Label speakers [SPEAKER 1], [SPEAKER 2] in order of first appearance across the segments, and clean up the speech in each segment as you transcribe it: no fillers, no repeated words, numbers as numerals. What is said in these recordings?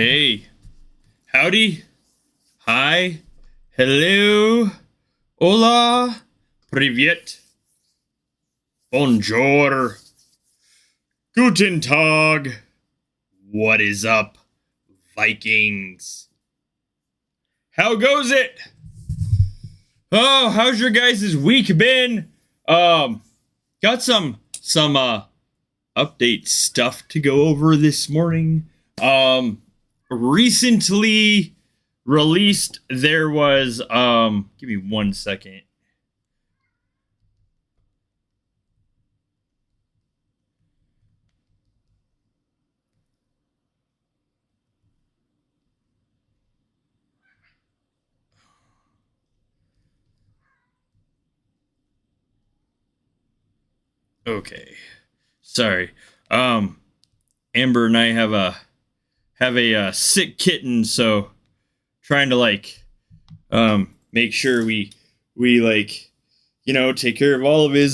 [SPEAKER 1] Hey, howdy, hi, hello, hola, privyet, bonjour, guten tag, what is up, Vikings? How goes it? Oh, how's your guys' week been? Got some update stuff to go over this morning. Recently released, there was give me 1 second. Okay, sorry. Amber and I have a sick kitten, so trying to make sure we take care of all of his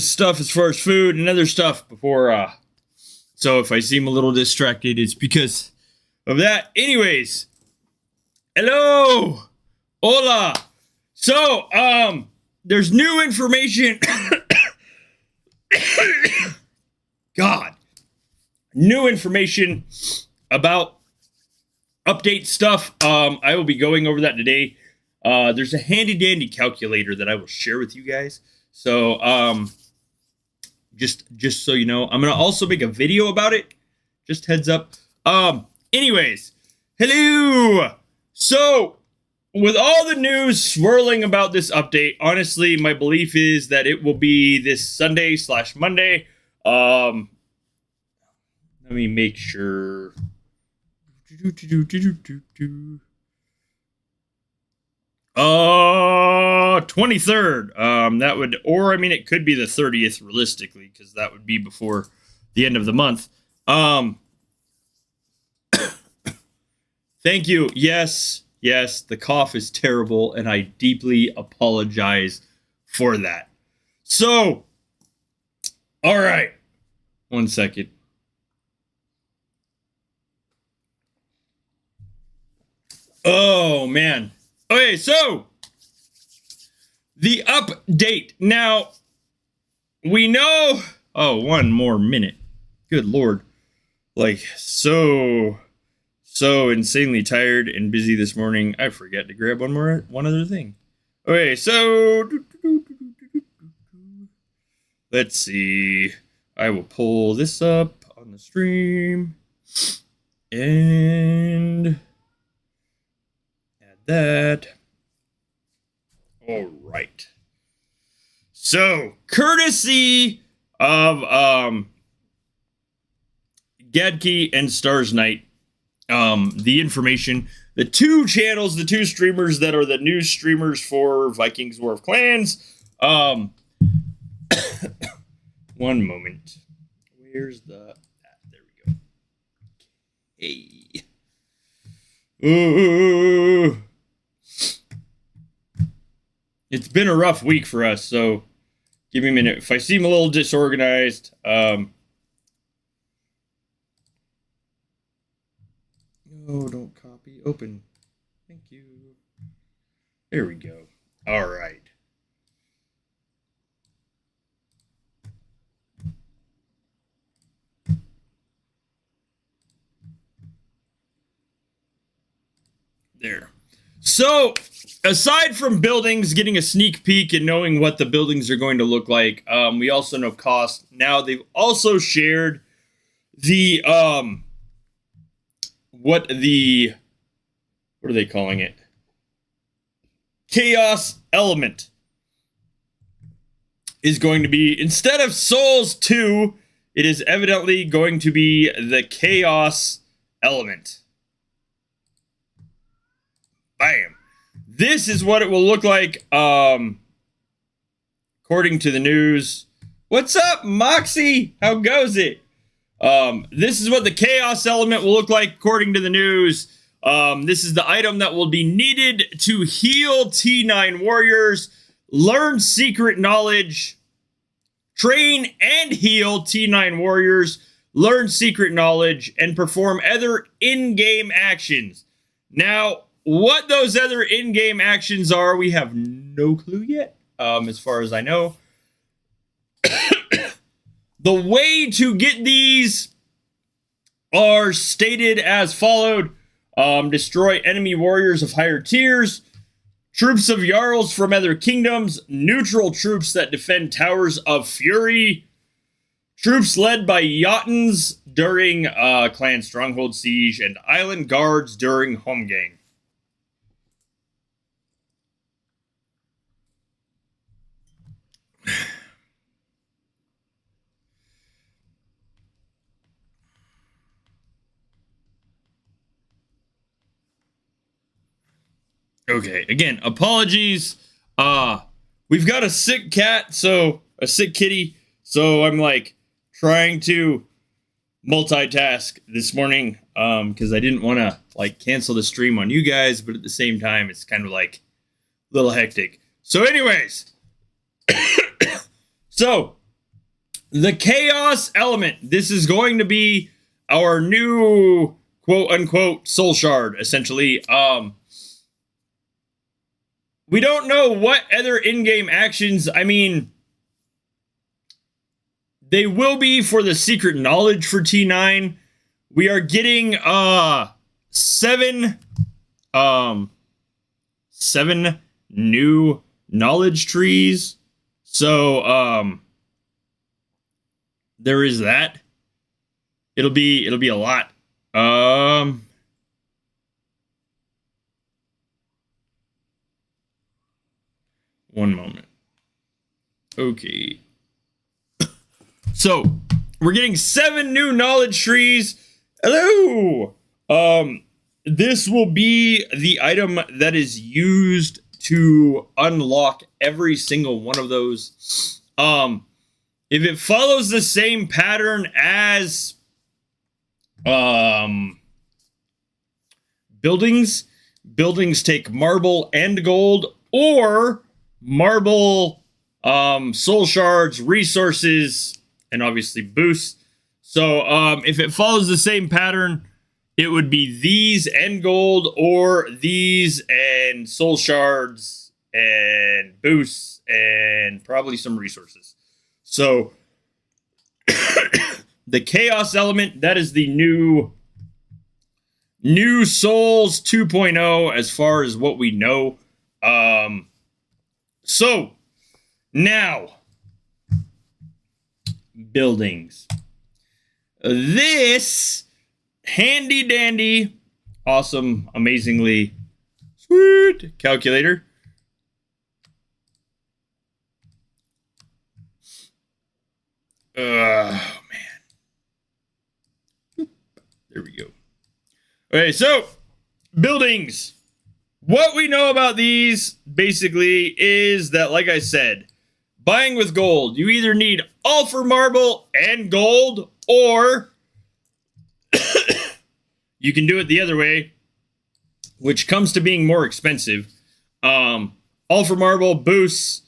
[SPEAKER 1] stuff as far as food and other stuff before so if I seem a little distracted, it's because of that. Anyways, hello, hola. So there's new information. God, new information about update stuff. I will be going over that today. There's a handy dandy calculator that I will share with you guys. So just so you know, I'm gonna also make a video about it. Just heads up. Anyways, hello. So with all the news swirling about this update, honestly, my belief is that it will be this Sunday/Monday. Let me make sure. 23rd. That would, or I mean, it could be the 30th realistically, because that would be before the end of the month. Thank you. Yes, the cough is terrible, and I deeply apologize for that. So, all right. 1 second. Oh, man. Okay, so the update. Now, we know... Oh, one more minute. Good Lord. So insanely tired and busy this morning. I forgot to grab one other thing. Okay, so... Let's see. I will pull this up on the stream. And... that. All right. So, courtesy of Gadkey and Stars Night, the information, the two channels, the two streamers that are the news streamers for Vikings War of Clans. One moment. Where's the... there we go. Hey. Ooh. It's been a rough week for us, so give me a minute. If I seem a little disorganized, no, don't copy. Open. Thank you. There we go. All right. There. So, aside from buildings, getting a sneak peek and knowing what the buildings are going to look like, we also know cost. Now, they've also shared the, what are they calling it? Chaos element is going to be, instead of Souls 2, it is evidently going to be the Chaos element. Bam. This is what it will look like, according to the news. What's up, Moxie? How goes it? This is what the Chaos element will look like, according to the news. This is the item that will be needed to heal T9 warriors, learn secret knowledge, train and heal T9 warriors, learn secret knowledge, and perform other in-game actions. Now, what those other in-game actions are, we have no clue yet, as far as I know. The way to get these are stated as followed. Destroy enemy warriors of higher tiers, troops of Jarls from other kingdoms, neutral troops that defend towers of fury, troops led by Jotuns during clan stronghold siege, and island guards during Homegang. Okay, again, apologies. We've got a sick cat, so a sick kitty, so I'm like trying to multitask this morning because I didn't want to like cancel the stream on you guys, but at the same time it's kind of like a little hectic. So anyways, so the chaos element, this is going to be our new quote unquote soul shard, essentially. We don't know what other in-game actions, I mean, they will be for the secret knowledge for T9. We are getting seven new knowledge trees. So there is that. It'll be a lot. One moment. Okay. So, we're getting 7 new knowledge trees. Hello! This will be the item that is used to unlock every single one of those. If it follows the same pattern as buildings take marble and gold, or marble, soul shards, resources, and obviously boosts. So if it follows the same pattern, it would be these and gold, or these and soul shards and boosts and probably some resources. So the chaos element, that is the new Souls 2.0 as far as what we know. So now buildings. This handy dandy, awesome, amazingly sweet calculator. Oh man. There we go. Okay, so buildings. What we know about these basically is that, like I said, buying with gold, you either need Ultra Marble and gold, or you can do it the other way, which comes to being more expensive. Ultra Marble, boosts,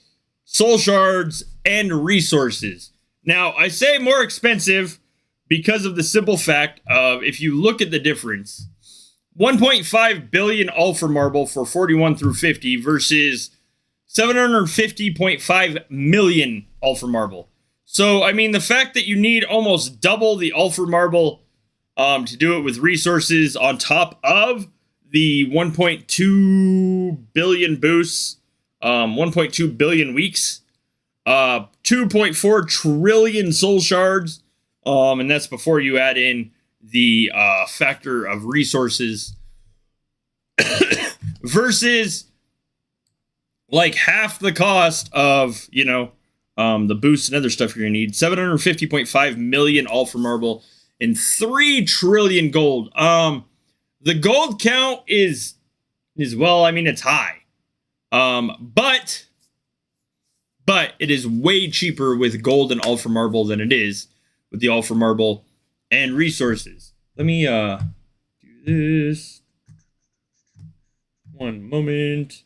[SPEAKER 1] soul shards, and resources. Now, I say more expensive because of the simple fact of, if you look at the difference, 1.5 billion Ultra Marble for 41 through 50 versus 750.5 million Ultra Marble. So, I mean, the fact that you need almost double the Ultra Marble to do it with resources on top of the 1.2 billion boosts, 1.2 billion weeks, 2.4 trillion soul shards, and that's before you add in the factor of resources versus like half the cost of, you know, the boosts and other stuff you're gonna need. 750.5 million Ultra Marble and 3 trillion gold. The gold count is well, I mean, it's high. But it is way cheaper with gold and Ultra Marble than it is with the Ultra Marble and resources. Let me do this. One moment.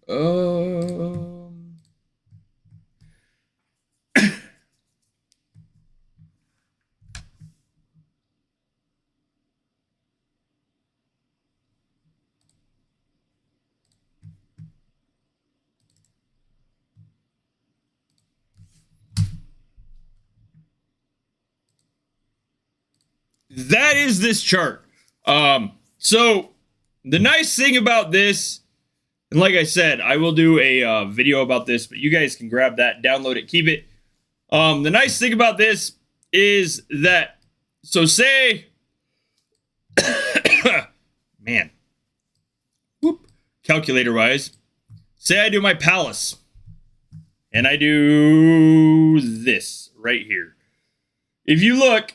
[SPEAKER 1] Um, that is this chart. So the nice thing about this, and like I said, I will do a video about this, but you guys can grab that, download it, keep it. The nice thing about this is that, so say, man, whoop, calculator-wise, say I do my palace, and I do this right here. If you look,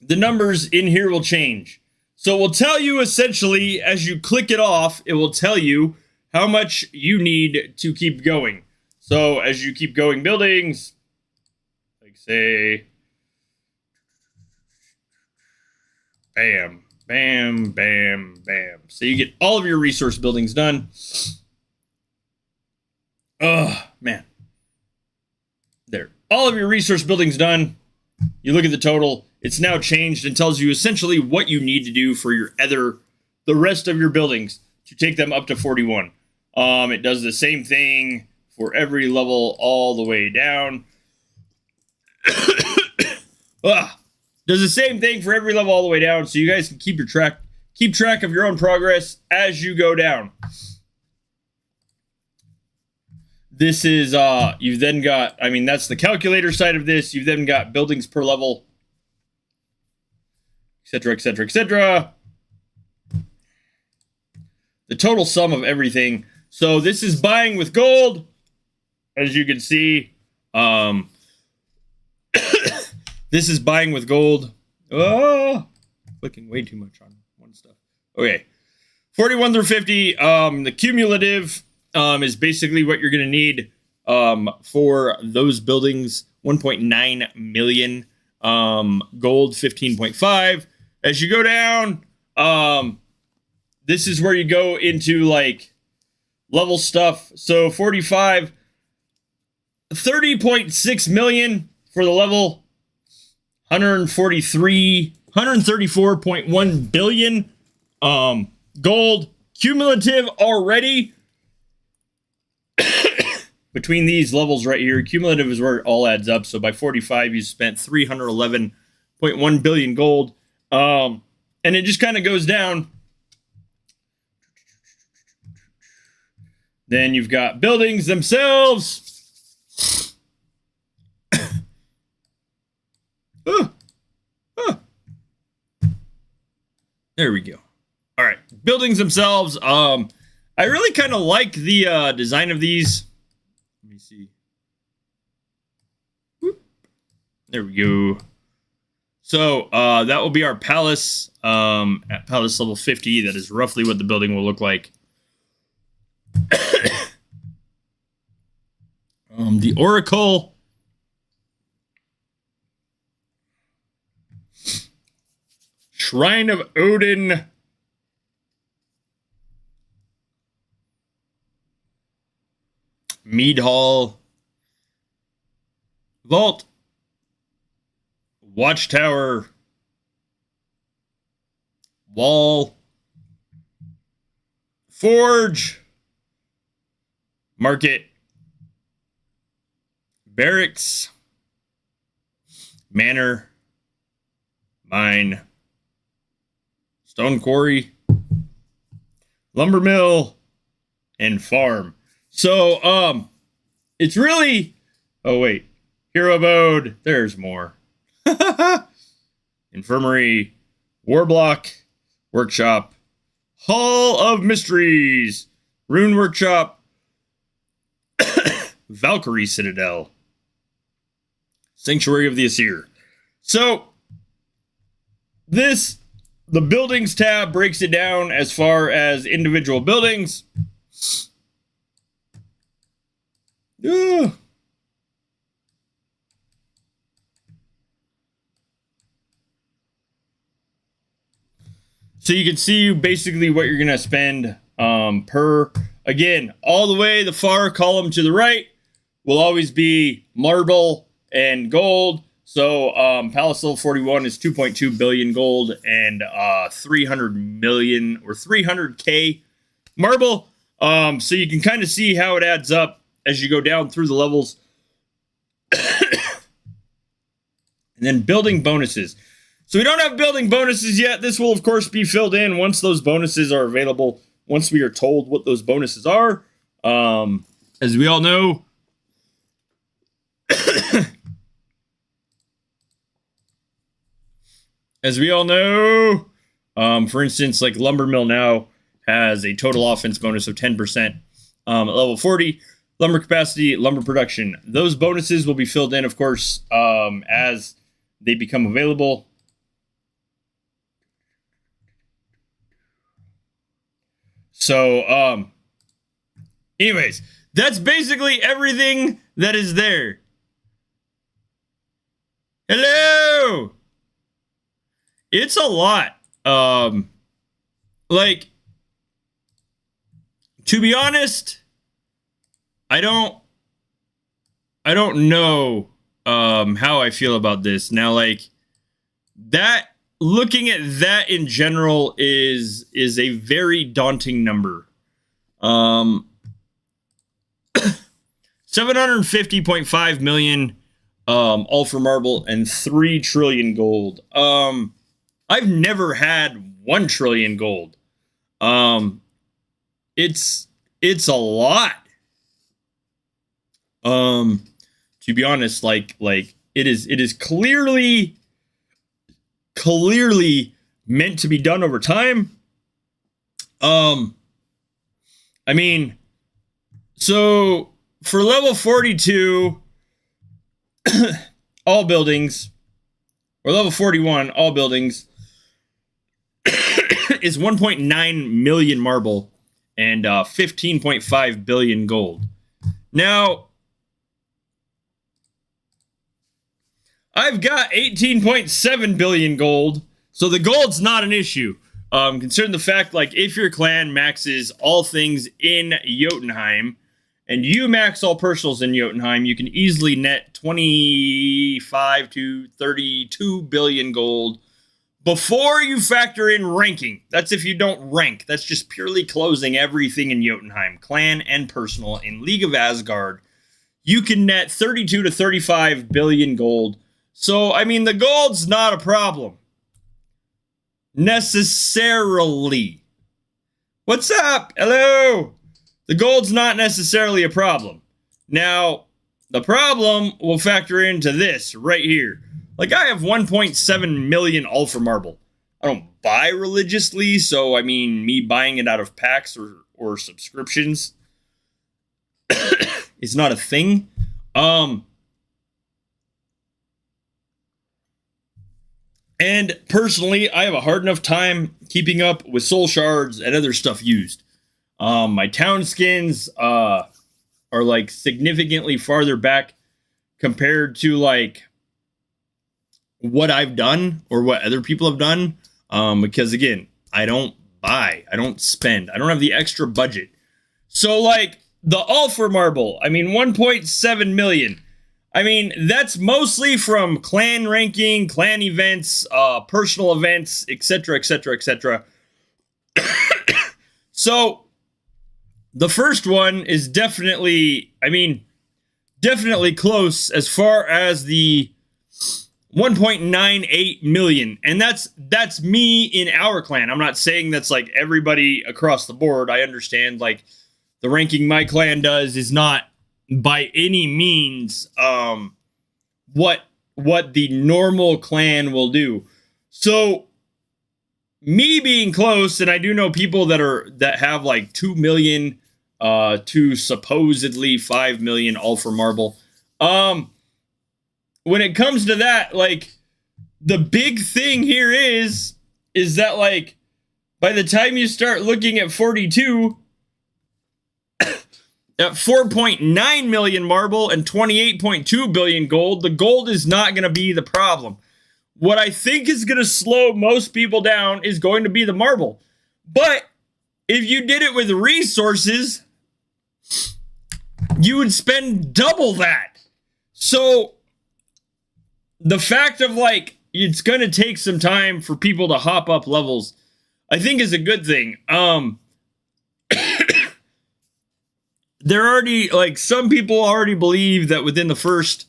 [SPEAKER 1] the numbers in here will change. So it will tell you essentially, as you click it off, it will tell you how much you need to keep going. So as you keep going buildings, like say, bam, bam, bam, bam. So you get all of your resource buildings done. Oh, man. There. All of your resource buildings done. You look at the total. It's now changed and tells you essentially what you need to do for the rest of your buildings to take them up to 41. It does the same thing for every level all the way down. Does the same thing for every level all the way down, so you guys can keep track of your own progress as you go down. This is you've then got, I mean, that's the calculator side of this. You've then got buildings per level, etc., etc., etc. The total sum of everything. So this is buying with gold, as you can see. This is buying with gold. Oh, clicking way too much on one stuff. Okay, 41 through 50. The cumulative is basically what you're going to need for those buildings. 1.9 million. Gold 15.5. As you go down, this is where you go into like level stuff. So 45, 30.6 million for the level. 134.1 billion gold cumulative already. Between these levels right here, cumulative is where it all adds up. So by 45, you spent 311.1 billion gold. And it just kind of goes down. Then you've got buildings themselves. There we go. All right, buildings themselves. I really kind of like the design of these. Let me see. Whoop. There we go. So that will be our palace at palace level 50. That is roughly what the building will look like. The Oracle. Shrine of Odin. Mead Hall. Vault. Watchtower. Wall. Forge. Market. Barracks. Manor. Mine. Stone quarry, lumber mill, and farm. So, it's really, oh wait, hero abode, there's more. Infirmary, war block, workshop, hall of mysteries, rune workshop, Valkyrie citadel, sanctuary of the Aesir. So, the buildings tab breaks it down as far as individual buildings. So you can see basically what you're going to spend per. Again, all the way the far column to the right will always be marble and gold. So Palace Level 41 is 2.2 billion gold and 300 million or 300k marble. So you can kind of see how it adds up as you go down through the levels. And then building bonuses. So we don't have building bonuses yet. This will, of course, be filled in once those bonuses are available, once we are told what those bonuses are. As we all know, for instance, like Lumber Mill now has a total offense bonus of 10% at level 40. Lumber capacity, lumber production. Those bonuses will be filled in, of course, as they become available. So, anyways, that's basically everything that is there. Hello! It's a lot. Like, to be honest, I don't know how I feel about this. Now, like, that, looking at that in general is a very daunting number. 750.5 million all for marble and 3 trillion gold. I've never had 1 trillion gold. It's a lot. To be honest, like it is clearly meant to be done over time. I mean, so for level 42, all buildings, or level 41, all buildings, is 1.9 million marble and 15.5 billion gold. Now, I've got 18.7 billion gold, so the gold's not an issue. Considering the fact, like, if your clan maxes all things in Jotunheim, and you max all personals in Jotunheim, you can easily net 25 to 32 billion gold before you factor in ranking. That's if you don't rank. That's just purely closing everything in Jotunheim, clan and personal. In League of Asgard, you can net 32 to 35 billion gold. So, I mean, the gold's not a problem. Necessarily. What's up? Hello? The gold's not necessarily a problem. Now, the problem will factor into this right here. Like, I have 1.7 million Ultra Marble. I don't buy religiously, so, I mean, me buying it out of packs or subscriptions is not a thing. And personally, I have a hard enough time keeping up with soul shards and other stuff used. My town skins are like significantly farther back compared to like what I've done or what other people have done. Because again, I don't buy, I don't spend, I don't have the extra budget. So like the Ultra Marble, I mean 1.7 million. I mean, that's mostly from clan ranking, clan events, personal events, etc., etc., etc. So, the first one is definitely, I mean, definitely close as far as the 1.98 million. And that's me in our clan. I'm not saying that's like everybody across the board. I understand, like, the ranking my clan does is not by any means what the normal clan will do. So me being close, and I do know people that have like 2 million to supposedly 5 million Ultra Marble. When it comes to that, like, the big thing here is that, like, by the time you start looking at 42, at 4.9 million marble and 28.2 billion gold, the gold is not going to be the problem. What I think is going to slow most people down is going to be the marble. But If you did it with resources, you would spend double that. So the fact of like it's going to take some time for people to hop up levels, I think is a good thing. There already, like, some people already believe that within the first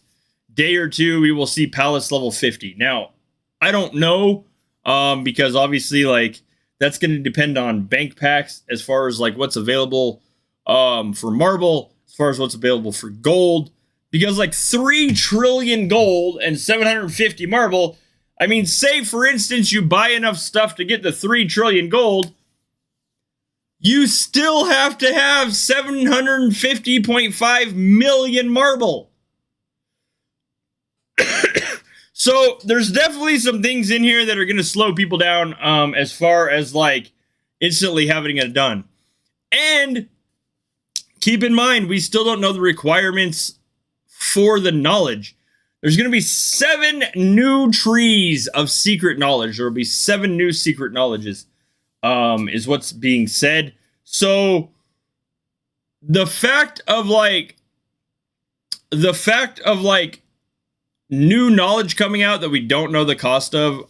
[SPEAKER 1] day or two we will see Palace level 50. Now, I don't know, because obviously, like, that's going to depend on bank packs as far as like what's available for marble, as far as what's available for gold. Because like 3 trillion gold and 750 marble, I mean, say for instance you buy enough stuff to get the 3 trillion gold, you still have to have 750.5 million marble. So there's definitely some things in here that are going to slow people down as far as like instantly having it done. And keep in mind, we still don't know the requirements for the knowledge. There's going to be 7 new trees of secret knowledge. There will be 7 new secret knowledges, is what's being said. So the fact of like new knowledge coming out that we don't know the cost of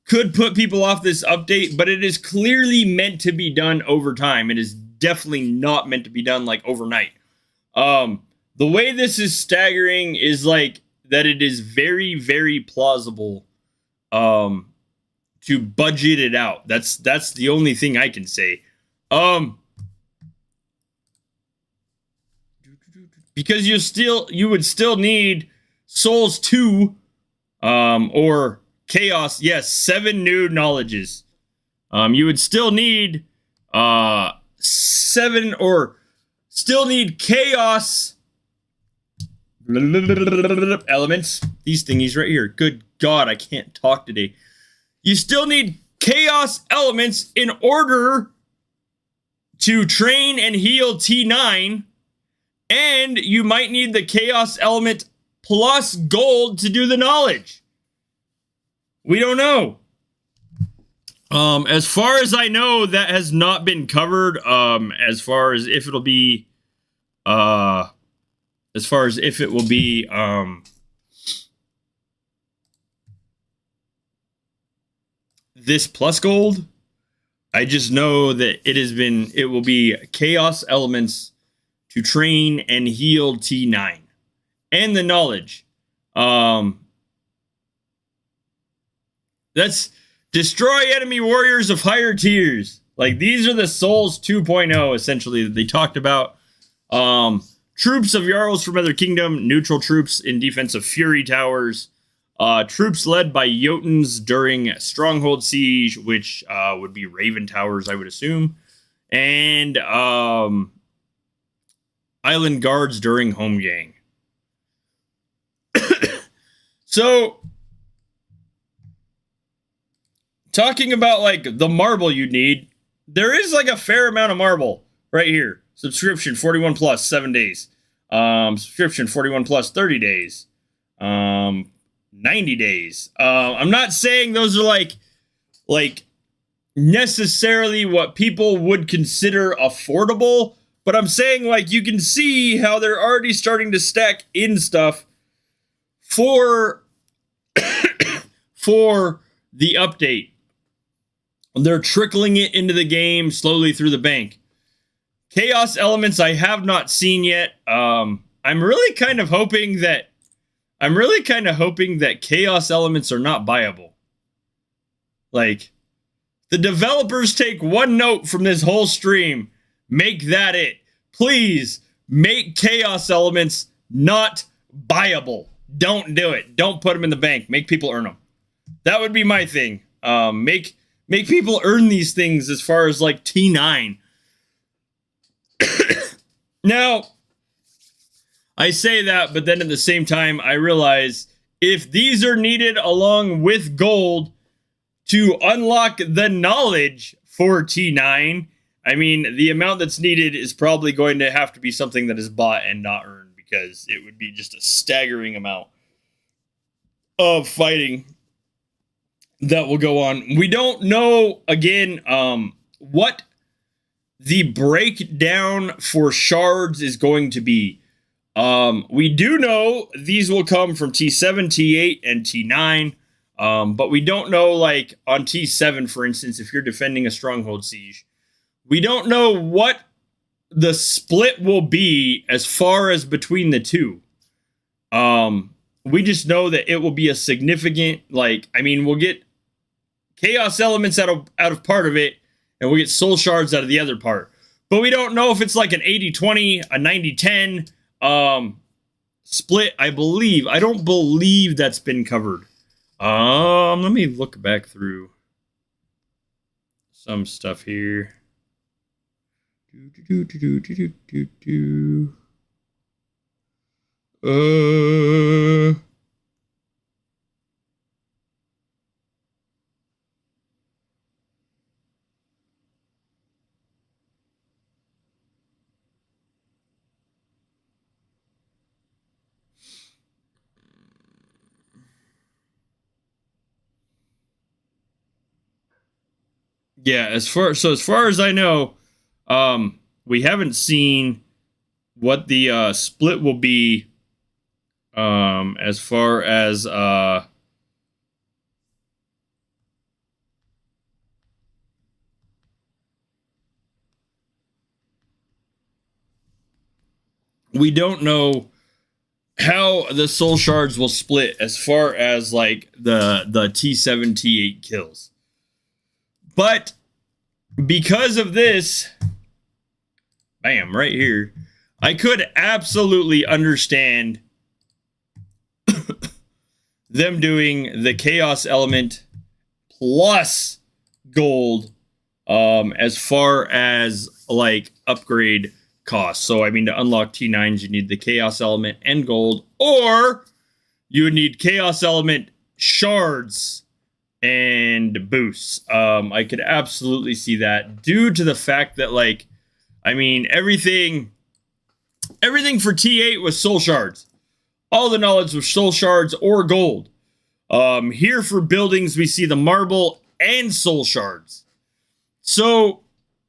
[SPEAKER 1] could put people off this update, but it is clearly meant to be done over time. It is definitely not meant to be done like overnight. The way this is staggering is like that it is very, very plausible to budget it out. That's the only thing I can say. Because you would still need Souls 2 or Chaos. Yes, 7 new knowledges. You would still need 7 or still need Chaos elements. These thingies right here. Good God, I can't talk today. You still need Chaos elements in order to train and heal T9, and you might need the Chaos element plus gold to do the knowledge. We don't know. As far as I know, that has not been covered. As far as if it'll be, as far as if it will be, this plus gold. I just know that it will be Chaos elements to train and heal T9 and the knowledge. That's destroy enemy warriors of higher tiers. Like, these are the Souls 2.0 essentially that they talked about. Troops of Jarls from other kingdom, neutral troops in defense of Fury towers, troops led by Jotuns during Stronghold Siege, which would be Raven towers, I would assume, and Island guards during Home Gang. So, talking about like the marble you need, there is like a fair amount of marble right here. Subscription 41 plus 7 days. Subscription 41 plus 30 days. 90 days. I'm not saying those are like necessarily what people would consider affordable, but I'm saying like you can see how they're already starting to stack in stuff for for the update. They're trickling it into the game slowly through the bank. Chaos elements I have not seen yet. I'm really kind of hoping that Chaos elements are not buyable. Like, the developers take one note from this whole stream. Make that it. Please make Chaos elements not buyable. Don't do it. Don't put them in the bank. Make people earn them. That would be my thing. Make people earn these things as far as like T9. Now, I say that, but then at the same time, I realize if these are needed along with gold to unlock the knowledge for T9, I mean, the amount that's needed is probably going to have to be something that is bought and not earned, because it would be just a staggering amount of fighting that will go on. We don't know, again, what the breakdown for shards is going to be. We do know these will come from T7, T8, and T9. But we don't know, like, on T7, for instance, if you're defending a stronghold siege, we don't know what the split will be as far as between the two. We just know that it will be a significant, like, I mean, we'll get chaos elements out of part of it, and we'll get soul shards out of the other part. But we don't know if it's like an 80-20, a 90-10 split, I believe. I don't believe that's been covered. Let me look back through some stuff here. Yeah, as far as I know, we haven't seen what the split will be as far as we don't know how the soul shards will split as far as like the T7 T8 kills. But because of this, bam, right here, I could absolutely understand them doing the chaos element plus gold as far as like upgrade costs. So I mean, to unlock T9s, you need the chaos element and gold, or you would need chaos element shards and boosts. I could absolutely see that due to the fact that, like, I mean, everything for T8 was soul shards. All the knowledge was soul shards or gold. Here for buildings, we see the marble and soul shards. So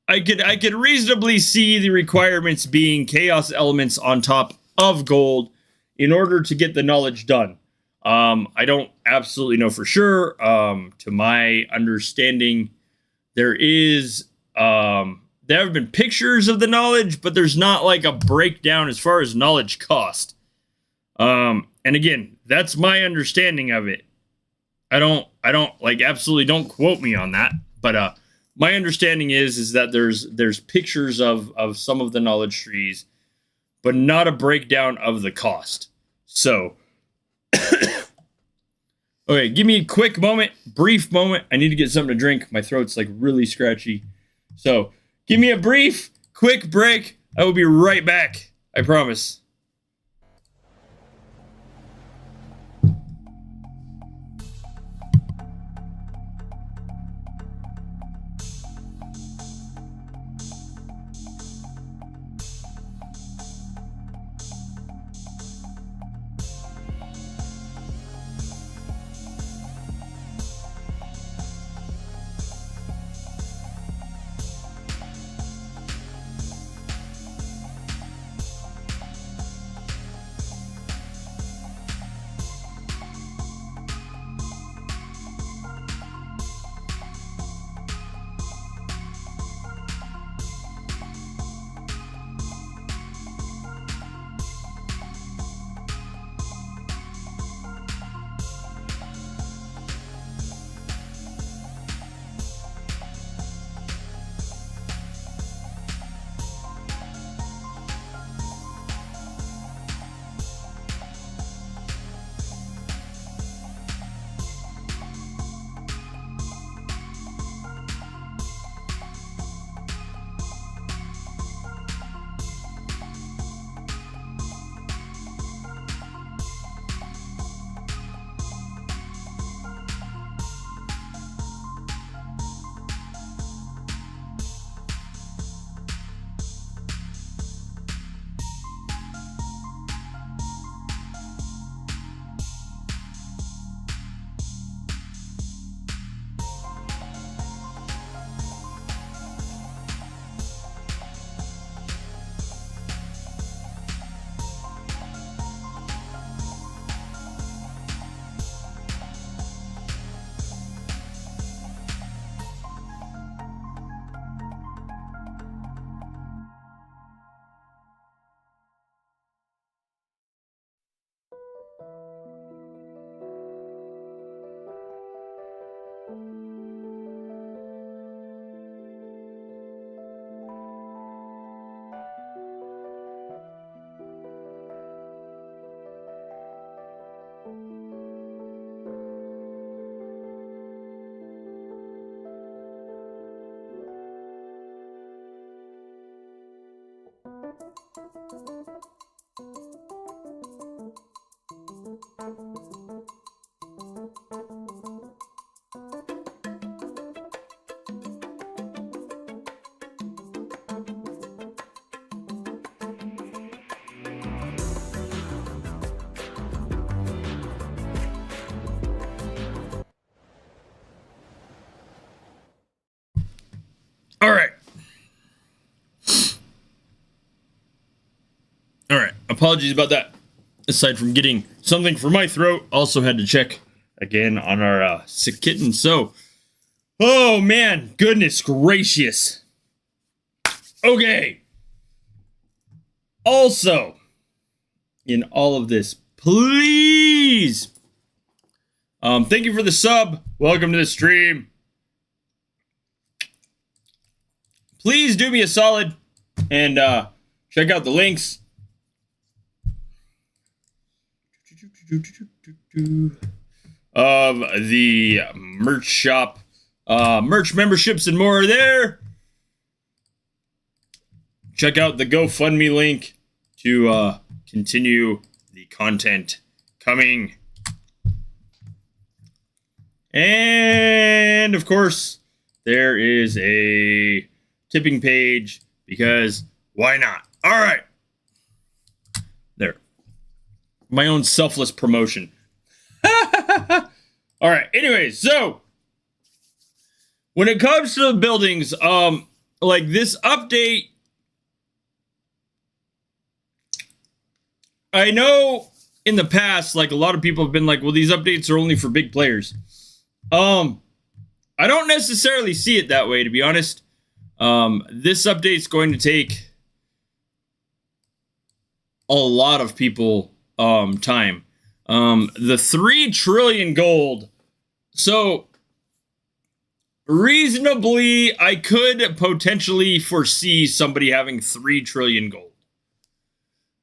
[SPEAKER 1] I could reasonably see the requirements being chaos elements on top of gold in order to get the knowledge done. I don't absolutely know for sure. To my understanding, there have been pictures of the knowledge, but there's not like a breakdown as far as knowledge cost. And again, that's my understanding of it. I don't like, absolutely don't quote me on that, but my understanding is that there's pictures of some of the knowledge trees, but not a breakdown of the cost. So okay, give me a quick moment, brief moment. I need to get something to drink. My throat's like really scratchy. So give me a brief, quick break. I will be right back. I promise. apologies about that. Aside from getting something for my throat, also had to check again on our sick kitten. So, oh man, goodness gracious. Okay. Also, in all of this, please, thank you for the sub. Welcome to the stream. Please do me a solid and check out the links of the merch shop. Merch memberships and more are there. Check out the GoFundMe link to continue the content coming. And of course, there is a tipping page because why not? All right. There. My own selfless promotion. All right. Anyways, so when it comes to the buildings, like this update, I know in the past, like a lot of people have been like, well, these updates are only for big players. I don't necessarily see it that way, to be honest. This update's going to take a lot of people time. The 3 trillion gold. So reasonably, I could potentially foresee somebody having 3 trillion gold.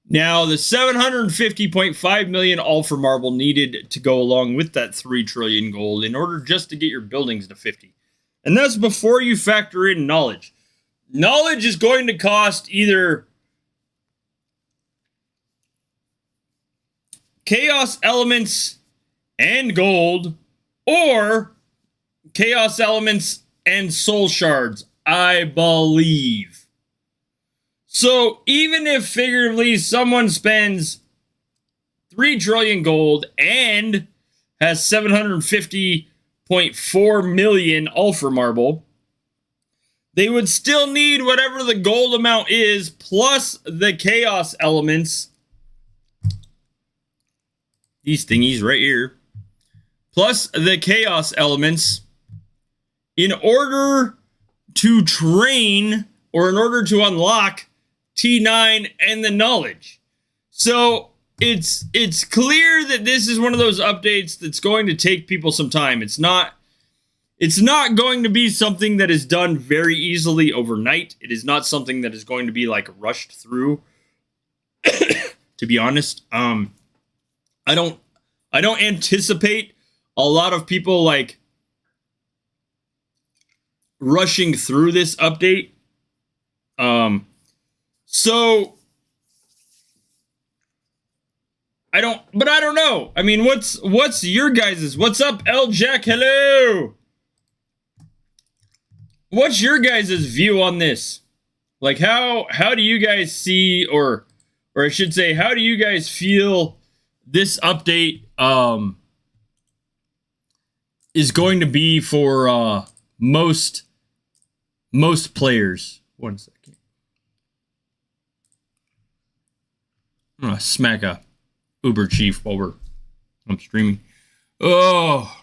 [SPEAKER 1] Now, the 750.5 million all for marble needed to go along with that 3 trillion gold in order just to get your buildings to 50. And that's before you factor in knowledge. Knowledge is going to cost either chaos elements and gold, or chaos elements and soul shards, I believe. So even if figuratively someone spends 3 trillion gold and has 750.4 million Ultra Marble, they would still need whatever the gold amount is plus the chaos elements. These thingies right here. Plus the chaos elements in order to train or in order to unlock T9 and the knowledge. So it's clear that this is one of those updates that's going to take people some time. It's not going to be something that is done very easily overnight. It is not something that is going to be like rushed through. To be honest, I don't anticipate a lot of people like rushing through this update. So I don't know. I mean, what's your guys's? What's up, L Jack? Hello. What's your guys's view on this? Like, how do you guys see, or I should say, how do you guys feel this update is going to be for most players? 1 second. I'm gonna smack a Uber Chief while I'm streaming. Oh.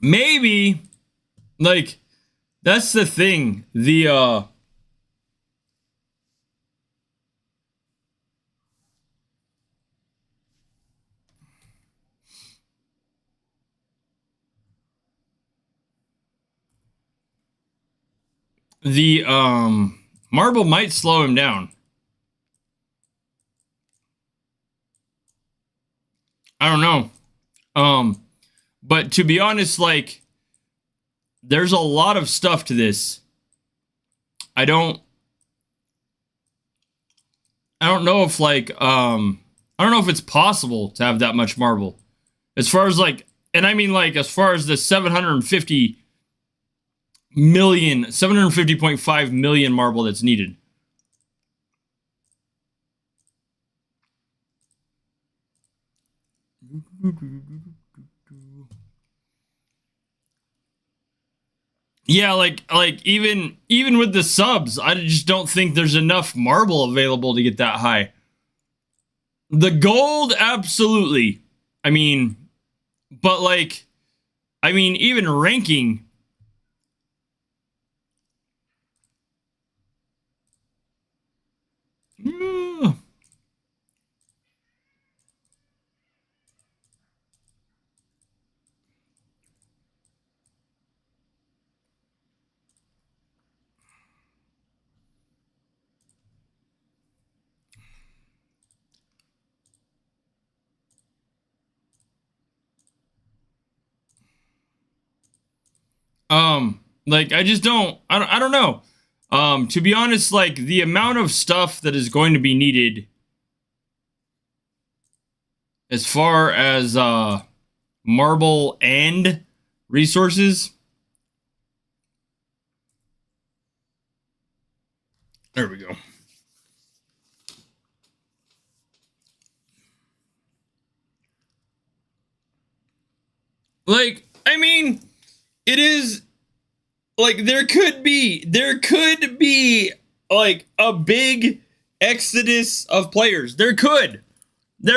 [SPEAKER 1] Maybe, like, that's the thing. The marble might slow him down. I don't know. But to be honest, like, there's a lot of stuff to this. I don't know if like I don't know if it's possible to have that much marble. As far as like, and I mean like as far as the 750.5 million marble that's needed. Yeah, like even with the subs, I just don't think there's enough marble available to get that high. The gold, absolutely. I mean, but like, I mean, even ranking. Like I just I don't know. To be honest, like the amount of stuff that is going to be needed as far as marble and resources. There we go. Like, I mean, it is like there could be like a big exodus of players. There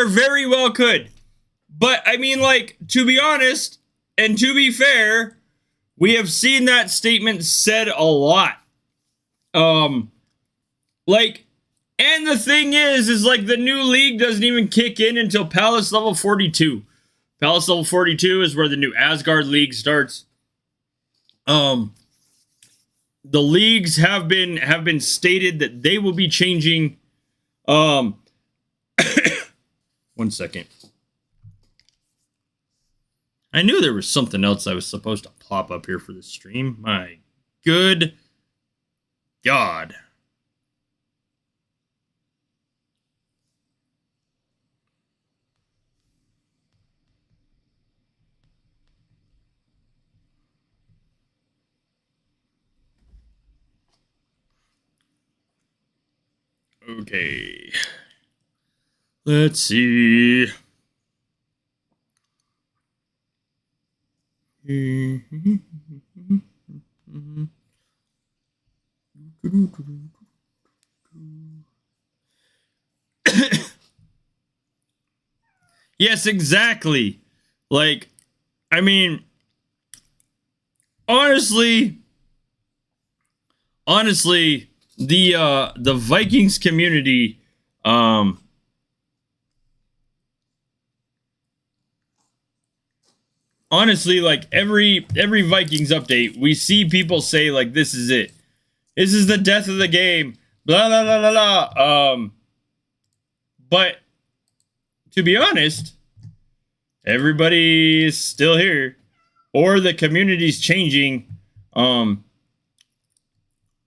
[SPEAKER 1] very well could. But I mean, like, to be honest and to be fair, we have seen that statement said a lot. Like, and the thing is like the new league doesn't even kick in until Palace level 42. Palace level 42 is where the new Asgard League starts. The leagues have been stated that they will be changing. 1 second. I knew there was something else I was supposed to pop up here for the stream. My good God. Okay. Let's see. Yes, exactly. Like, I mean, honestly, the Vikings community, honestly, like every Vikings update, we see people say like, "This is it. This is the death of the game." Blah blah blah blah blah. But to be honest, everybody's still here, or the community's changing,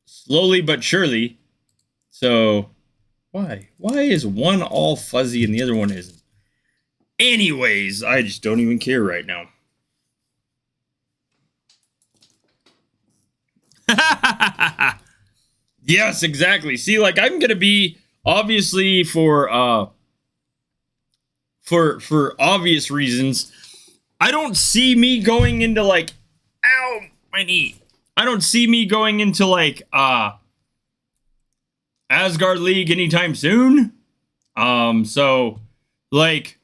[SPEAKER 1] slowly but surely. So, why is one all fuzzy and the other one isn't? Anyways, I just don't even care right now. Yes, exactly. See, like I'm gonna be obviously for obvious reasons. I don't see me going into like, ow, my knee. I don't see me going into like Asgard League anytime soon. So like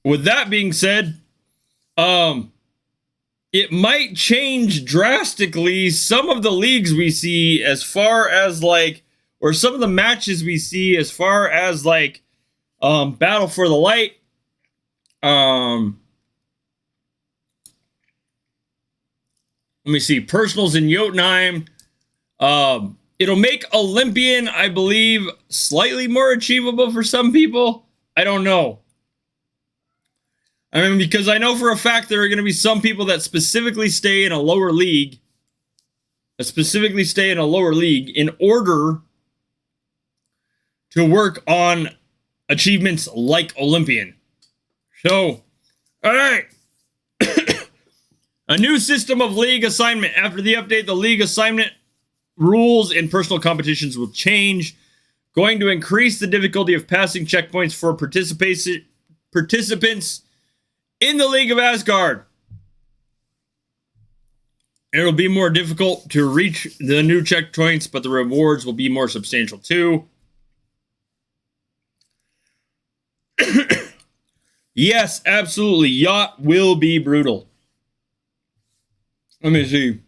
[SPEAKER 1] with that being said, it might change drastically some of the leagues we see as far as like, or some of the matches we see as far as like Battle for the Light. Let me see, Personals in Jotunheim. It'll make Olympian, I believe, slightly more achievable for some people. I don't know. I mean, because I know for a fact there are going to be some people that specifically stay in a lower league. In order to work on achievements like Olympian. So, all right. A new system of league assignment. After the update, the league assignment rules in personal competitions will change. Going to increase the difficulty of passing checkpoints for participants in the League of Asgard. It'll be more difficult to reach the new checkpoints, but the rewards will be more substantial too. Yes, absolutely. Yacht will be brutal. Let me see.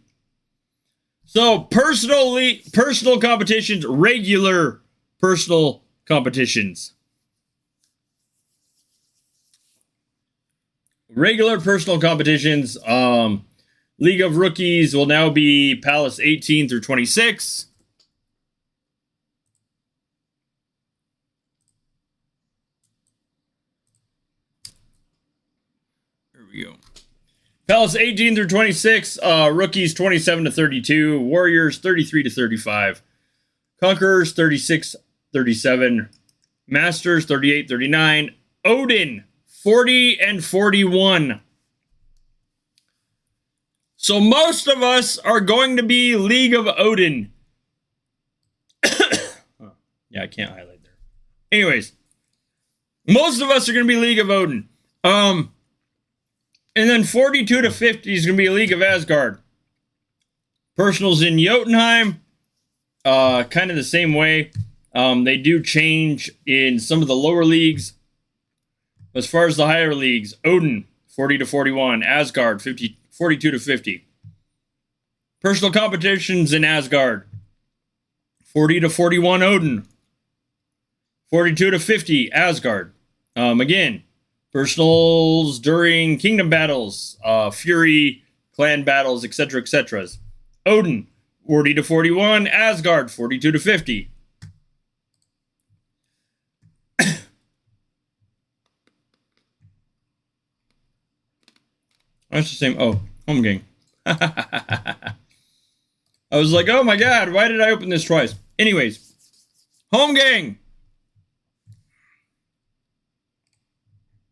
[SPEAKER 1] So, personal competitions, regular personal competitions. Regular personal competitions, League of Rookies will now be Palace 18 through 26. There we go. Palace 18 through 26, Rookies 27 to 32, Warriors 33 to 35, Conquerors 36 37, Masters 38 39, Odin 40 and 41. So most of us are going to be League of Odin. Yeah, I can't highlight there. Anyways, most of us are going to be League of Odin. And then 42 to 50 is going to be a League of Asgard. Personals in Jotunheim, kind of the same way. They do change in some of the lower leagues. As far as the higher leagues, Odin, 40 to 41. Asgard, 42 to 50. Personal competitions in Asgard, 40 to 41 Odin. 42 to 50 Asgard. Again, personals during kingdom battles, Fury, clan battles, etc., etc. Odin, 40 to 41. Asgard, 42 to 50. That's the same. Oh, home gang. I was like, oh my god, why did I open this twice? Anyways, home gang.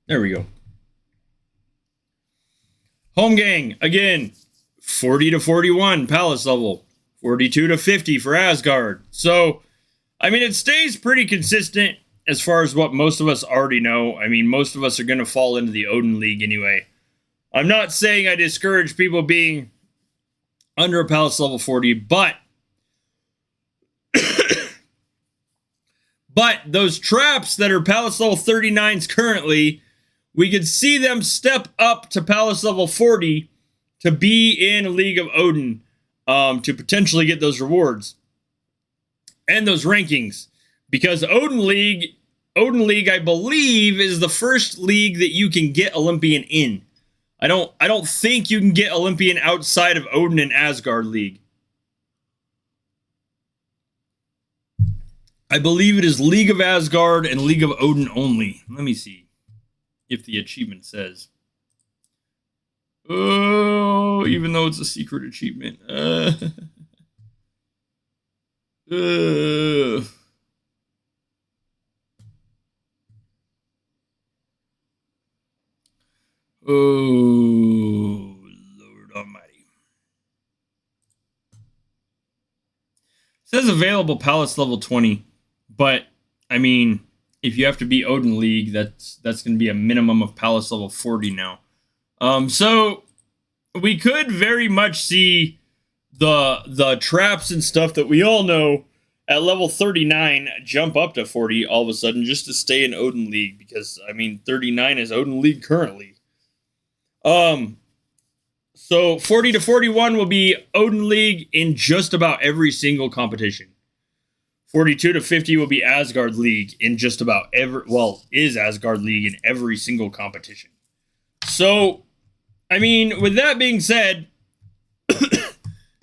[SPEAKER 1] There we go. Home gang, again, 40 to 41 Palace level, 42 to 50 for Asgard. So, I mean, it stays pretty consistent as far as what most of us already know. I mean, most of us are going to fall into the Odin League anyway. I'm not saying I discourage people being under a Palace level 40, but those traps that are Palace level 39s currently, we could see them step up to Palace level 40 to be in a League of Odin, to potentially get those rewards and those rankings. Because Odin League, I believe, is the first league that you can get Olympian in. I don't think you can get Olympian outside of Odin and Asgard League. I believe it is League of Asgard and League of Odin only. Let me see if the achievement says. Oh, even though it's a secret achievement. Oh, Lord Almighty. It says available Palace level 20, but I mean, if you have to be Odin League, that's going to be a minimum of Palace level 40 now. So we could very much see the traps and stuff that we all know at level 39 jump up to 40 all of a sudden just to stay in Odin League, because I mean 39 is Odin League currently. So 40 to 41 will be Odin League in just about every single competition. 42 to 50 will be Asgard League in just about is Asgard League in every single competition. So, I mean, with that being said,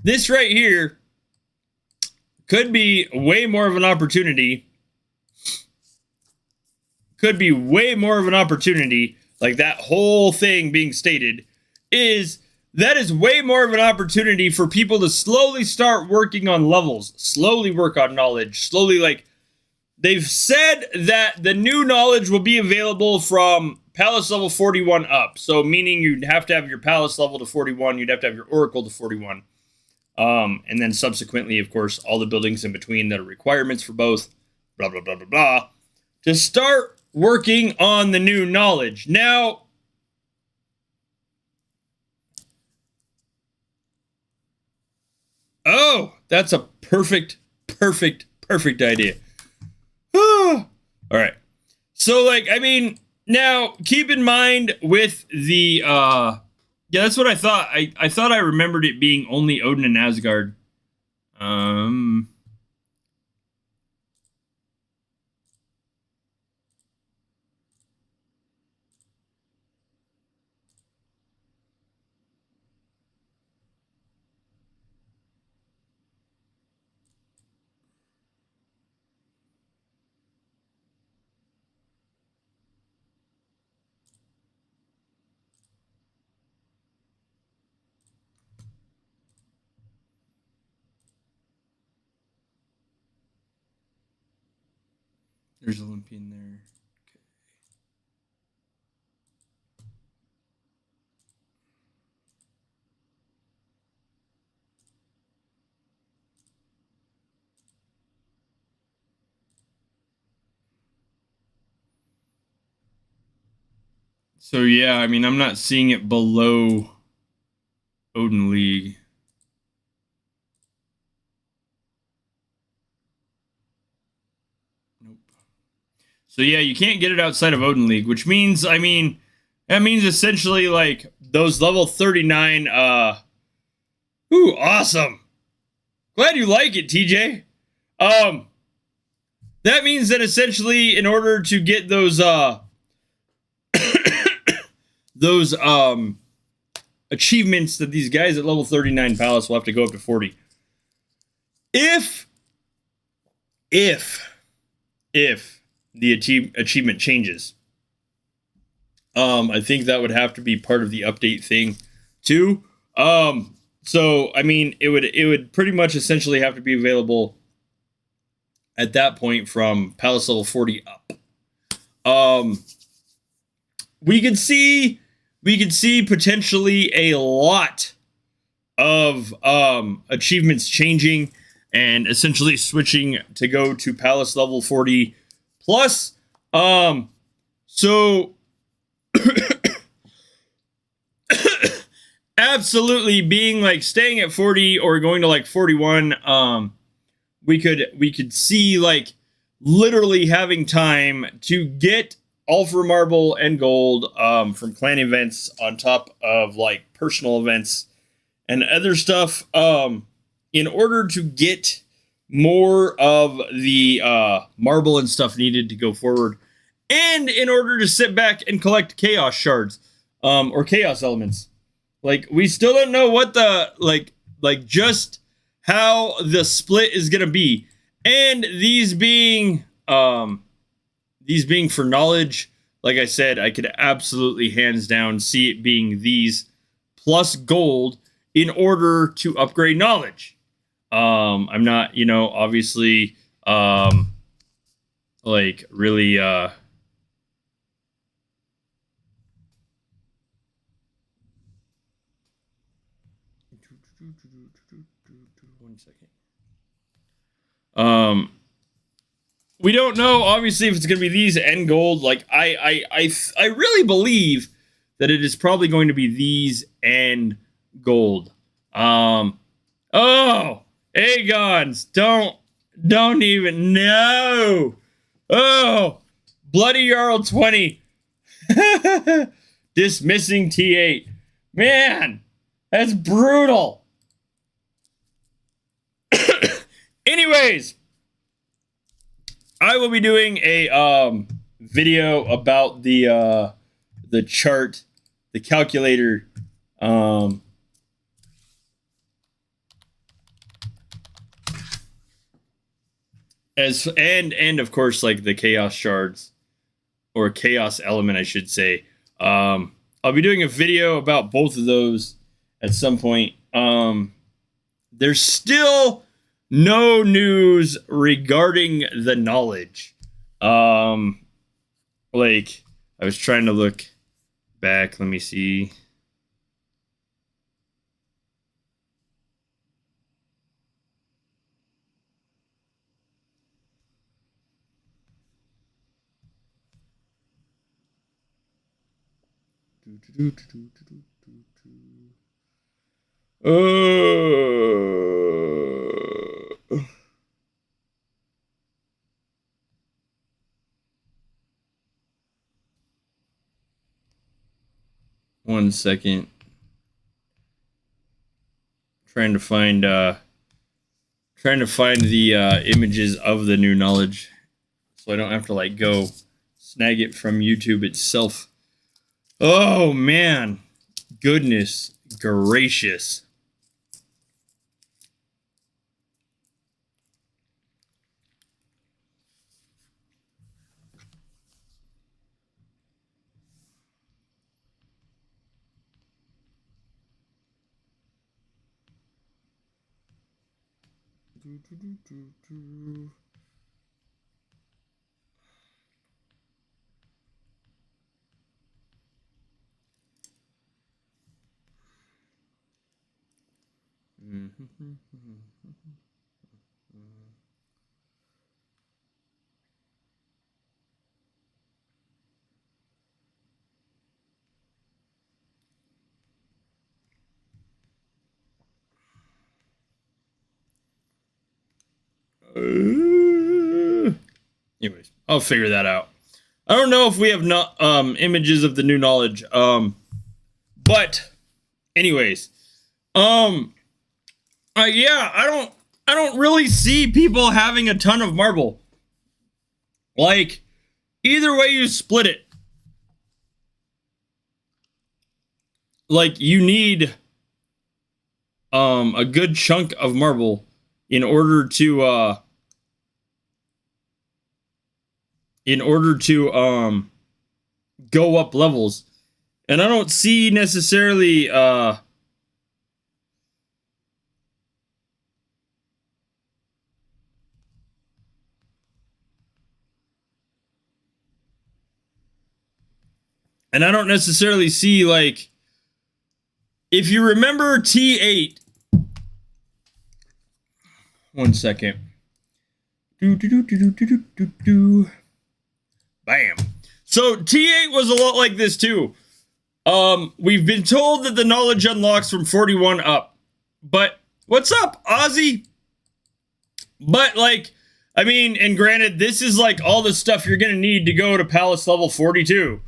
[SPEAKER 1] this right here could be way more of an opportunity. Like that whole thing being stated that is way more of an opportunity for people to slowly start working on levels, slowly work on knowledge, slowly, like, they've said that the new knowledge will be available from Palace level 41 up. So meaning you'd have to have your Palace level to 41, you'd have to have your Oracle to 41. And then subsequently, of course, all the buildings in between that are requirements for both, blah, blah, blah, blah, blah, to start working on the new knowledge. Now, oh, that's a perfect idea. All right. So, like, I mean, now keep in mind with the, yeah, that's what I thought. I thought I remembered it being only Odin and Asgard. There's Olympian there. Okay. So yeah, I mean, I'm not seeing it below Odin League. Nope. So yeah, you can't get it outside of Odin League, which means, I mean, that means essentially like those level 39, ooh, awesome. Glad you like it, TJ. That means that essentially in order to get those, those, achievements that these guys at level 39 Palace will have to go up to 40. If the achievement changes, I think that would have to be part of the update thing too. So I mean, it would pretty much essentially have to be available at that point from Palace level 40 up. We could see potentially a lot of achievements changing and essentially switching to go to Palace level 40 plus. So absolutely being like staying at 40 or going to like 41, we could see like literally having time to get Ultra Marble and Gold from clan events on top of like personal events and other stuff in order to get more of the marble and stuff needed to go forward, and in order to sit back and collect chaos shards or chaos elements. Like, we still don't know what the like just how the split is gonna be, and these being for knowledge, like I said, I could absolutely hands down see it being these plus gold in order to upgrade knowledge. I'm not, obviously, like really, 1 second. We don't know, obviously, if it's going to be these and gold. Like, I really believe that it is probably going to be these and gold. Oh, Agons, don't even know. Oh, Bloody Jarl 20. Dismissing T8. Man, that's brutal. Anyways, I will be doing a video about the chart, the calculator, and of course, like the chaos shards or chaos element, I should say. I'll be doing a video about both of those at some point. There's still no news regarding the knowledge. Like, I was trying to look back. Let me see. 1 second. Trying to find the images of the new knowledge, so I don't have to like go snag it from YouTube itself. Oh man, goodness gracious. Anyways, I'll figure that out. I don't know if we have not images of the new knowledge. But anyways, yeah, I don't really see people having a ton of marble. Like, either way you split it, like you need a good chunk of marble in order to go up levels. And I don't see necessarily and I don't necessarily see, like, if you remember T8. 1 second. Bam. So T8 was a lot like this too. We've been told that the knowledge unlocks from 41 up. But what's up, Ozzy? But like, I mean, and granted, this is like all the stuff you're gonna need to go to Palace level 42.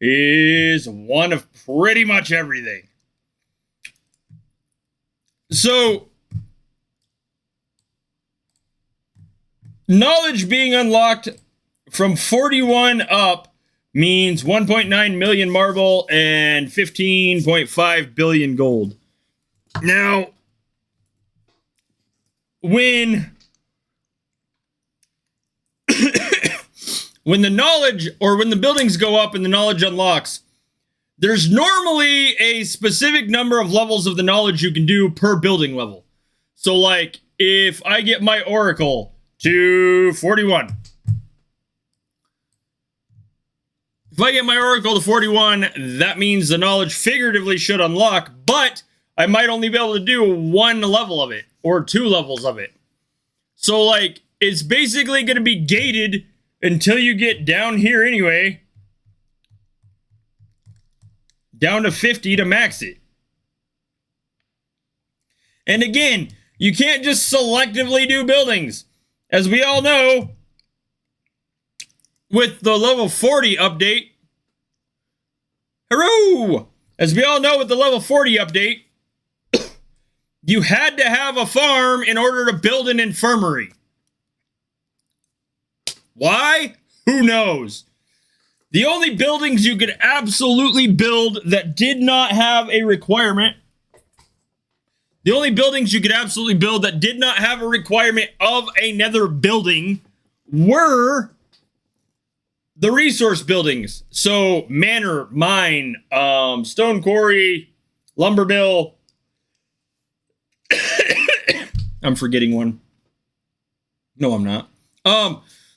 [SPEAKER 1] Is one of pretty much everything. So knowledge being unlocked from 41 up means 1.9 million marble and 15.5 billion gold. Now, when when the knowledge, or when the buildings go up and the knowledge unlocks, there's normally a specific number of levels of the knowledge you can do per building level. So like, if I get my Oracle to 41, if I get my Oracle to 41, that means the knowledge figuratively should unlock, but I might only be able to do one level of it, or 2 levels of it. So like, it's basically going to be gated until you get down here anyway, down to 50 to max it. And again, you can't just selectively do buildings. As we all know, with the level 40 update, hurrah! As we all know with the level 40 update, you had to have a farm in order to build an infirmary. Why? Who knows? The only buildings you could absolutely build that did not have a requirement, the only buildings you could absolutely build that did not have a requirement of a nether building were the resource buildings. So manor, mine, stone quarry, lumber mill. I'm forgetting one. No, I'm not.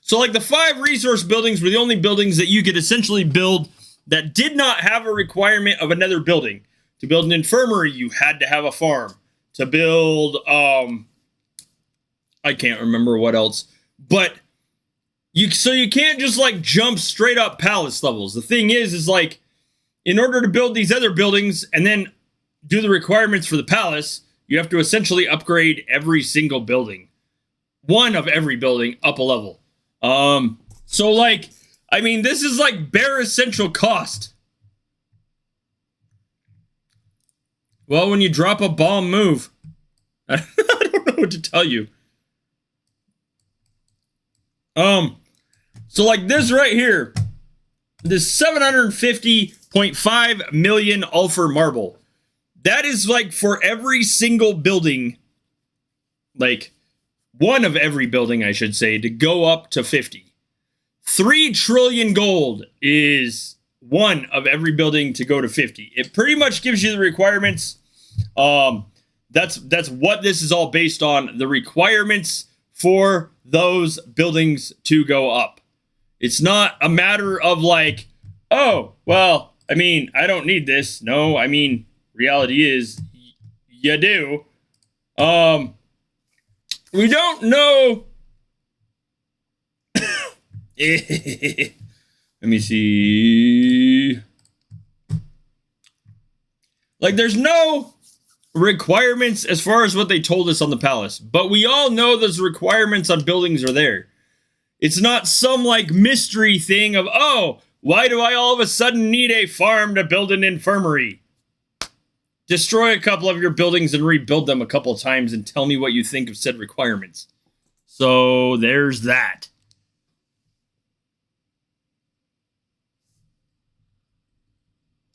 [SPEAKER 1] So like the 5 resource buildings were the only buildings that you could essentially build that did not have a requirement of another building. To build an infirmary, you had to have a farm. To build, I can't remember what else. But so you can't just like jump straight up palace levels. The thing is like, in order to build these other buildings and then do the requirements for the palace, you have to essentially upgrade every single building. One of every building up a level. So like, I mean, this is like bare essential cost. Well, when you drop a bomb move, I don't know what to tell you. So like this right here, this 750.5 million Ulfer marble. That is like for every single building, like one of every building, I should say, to go up to 50. 3 trillion gold is one of every building to go to 50. It pretty much gives you the requirements. That's what this is all based on, the requirements for those buildings to go up. It's not a matter of like, oh, well, I mean, I don't need this. No, I mean, reality is you do. We don't know. Let me see. Like, there's no requirements as far as what they told us on the palace, but we all know those requirements on buildings are there. It's not some like mystery thing of, oh, why do I all of a sudden need a farm to build an infirmary? Destroy a couple of your buildings and rebuild them a couple of times and tell me what you think of said requirements. So there's that.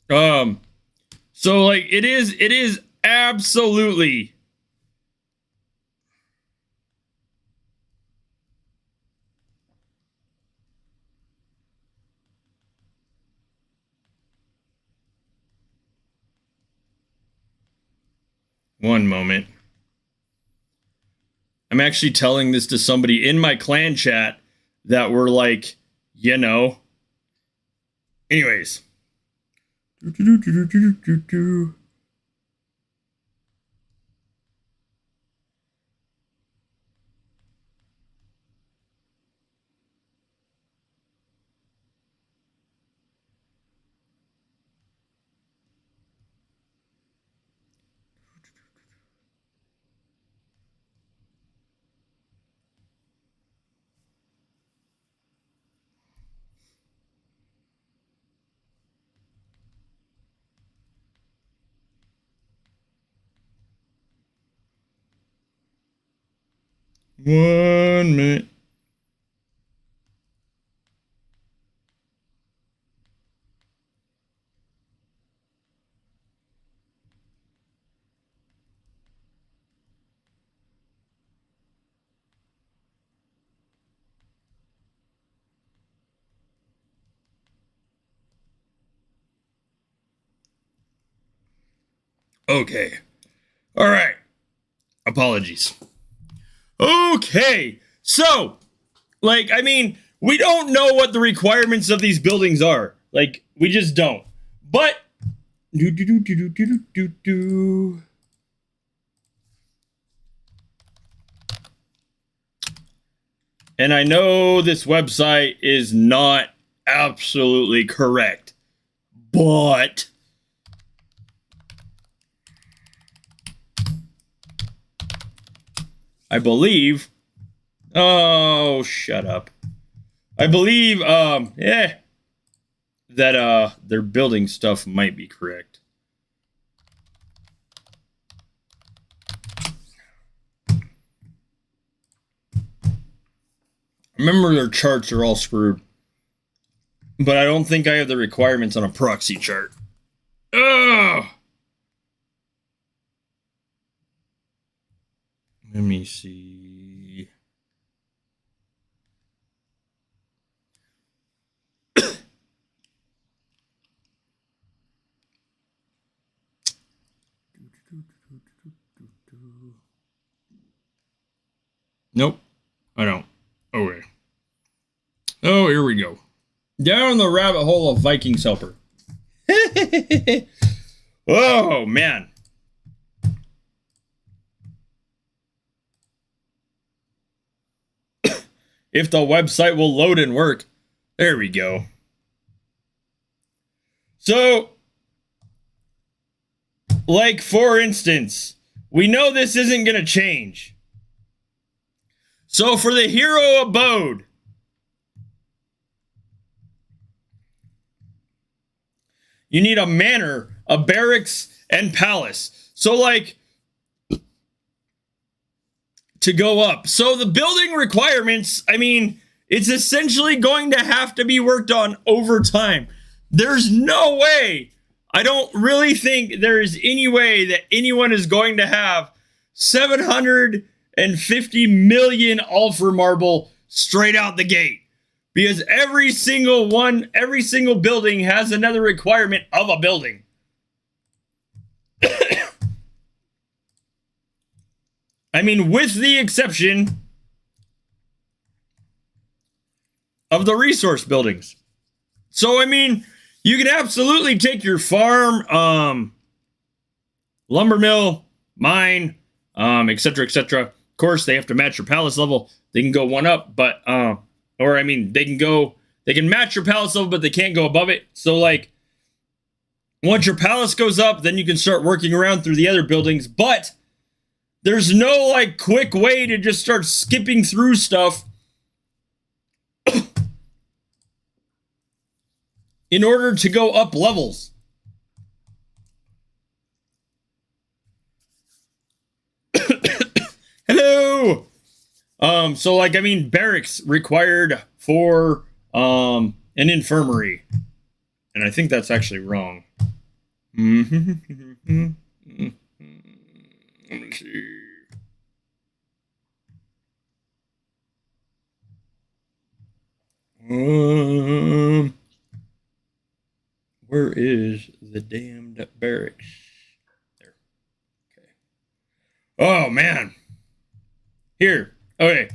[SPEAKER 1] So like it is absolutely one moment. I'm actually telling this to somebody in my clan chat that were like, you know. Anyways. One minute. Okay. All right. Apologies. Okay. So, like, I mean, we don't know what the requirements of these buildings are. Like, we just don't. But and I know this website is not absolutely correct, but I believe, oh, shut up. I believe, that, their building stuff might be correct. Remember, their charts are all screwed. But I don't think I have the requirements on a proxy chart. Ugh! Let me see. Nope, I don't. Okay. Oh, here we go. Down the rabbit hole of Vikings helper. Oh, man. If the website will load and work. There we go. So, Like, for instance, we know this isn't going to change. So for the hero abode, you need a manor, a barracks, and palace. So, like, to go up. So the building requirements, I mean, it's essentially going to have to be worked on over time. There's no way, I don't really think there is any way that anyone is going to have 750 million Ulfr marble straight out the gate. Because every single building has another requirement of a building. I mean, with the exception of the resource buildings. So, I mean, you can absolutely take your farm, lumber mill, mine, etc., etc. Of course, they have to match your palace level. They can go one up, but, or, I mean, they can match your palace level, but they can't go above it. So, like, once your palace goes up, then you can start working around through the other buildings, but there's no, like, quick way to just start skipping through stuff in order to go up levels. Hello! So, like, I mean, barracks required for, an infirmary. And I think that's actually wrong. Let me see. Where is the damned barracks? There. Okay. Oh, man. Here. Okay.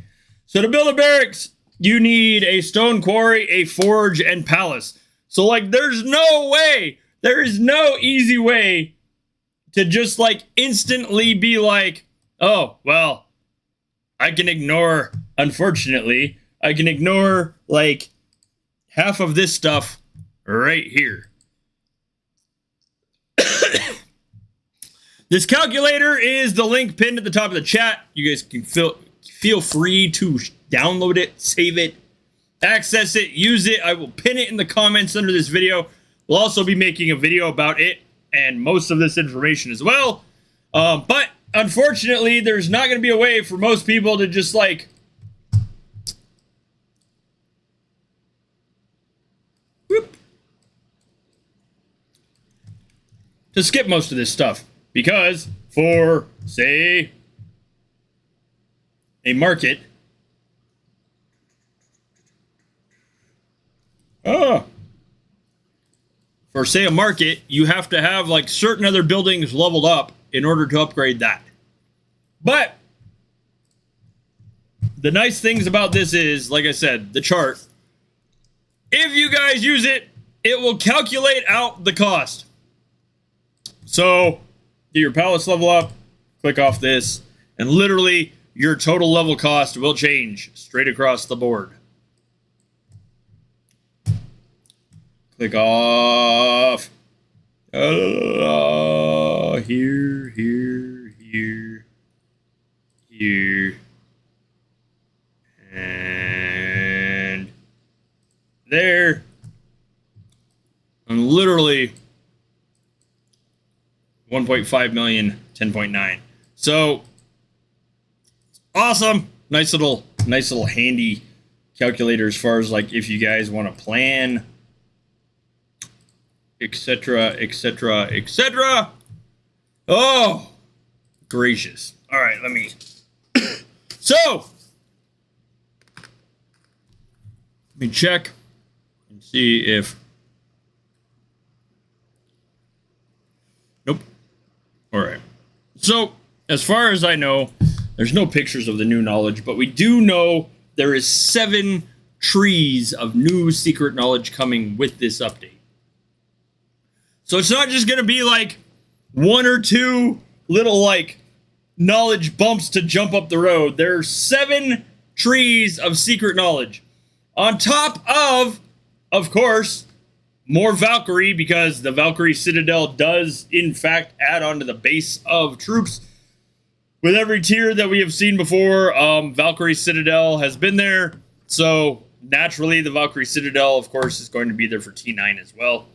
[SPEAKER 1] So to build a barracks, you need a stone quarry, a forge, and palace. So, like, there's no way, there is no easy way to just, like, instantly be like, oh, well, I can ignore, unfortunately, I can ignore, like, half of this stuff right here. This calculator is the link pinned at the top of the chat. You guys can feel free to download it, save it, access it, use it. I will pin it in the comments under this video. We'll also be making a video about it and most of this information as well. But unfortunately, there's not going to be a way for most people to just, like, to skip most of this stuff. Because for, say, a market, for, say, a market, you have to have, like, certain other buildings leveled up in order to upgrade that. But the nice things about this is, like I said, the chart. If you guys use it, it will calculate out the cost. So, get your palace level up, click off this, and literally your total level cost will change straight across the board. Click off. Here, here, here, here, and there. And literally 1.5 million, 10.9. So awesome. Nice little handy calculator as far as, like, if you guys want to plan, etc., etc., etc. Oh, gracious. All right, let me. So, let me check and see if. Nope. All right. So, as far as I know, there's no pictures of the new knowledge, but we do know there is 7 trees of new secret knowledge coming with this update. So it's not just going to be like 1 or 2 little, like, knowledge bumps to jump up the road. There are 7 trees of secret knowledge. On top of course, more Valkyrie, because the Valkyrie Citadel does, in fact, add on to the base of troops. With every tier that we have seen before, Valkyrie Citadel has been there. So, naturally, the Valkyrie Citadel, of course, is going to be there for T9 as well.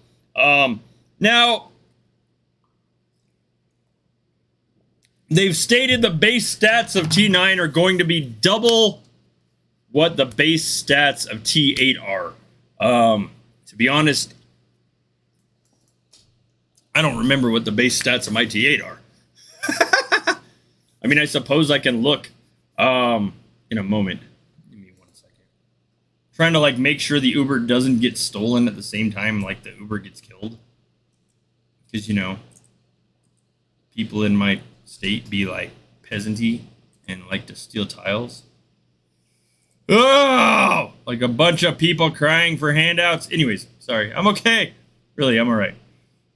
[SPEAKER 1] Now, they've stated the base stats of T9 are going to be double what the base stats of T8 are. To be honest, I don't remember what the base stats of my T8 are. I mean, I suppose I can look in a moment. Give me 1 second. Trying to like make sure the Uber doesn't get stolen at the same time like the Uber gets killed. Because, you know, people in my state be like peasanty and like to steal tiles. Oh, like a bunch of people crying for handouts. Anyways, sorry. I'm okay. Really, I'm all right.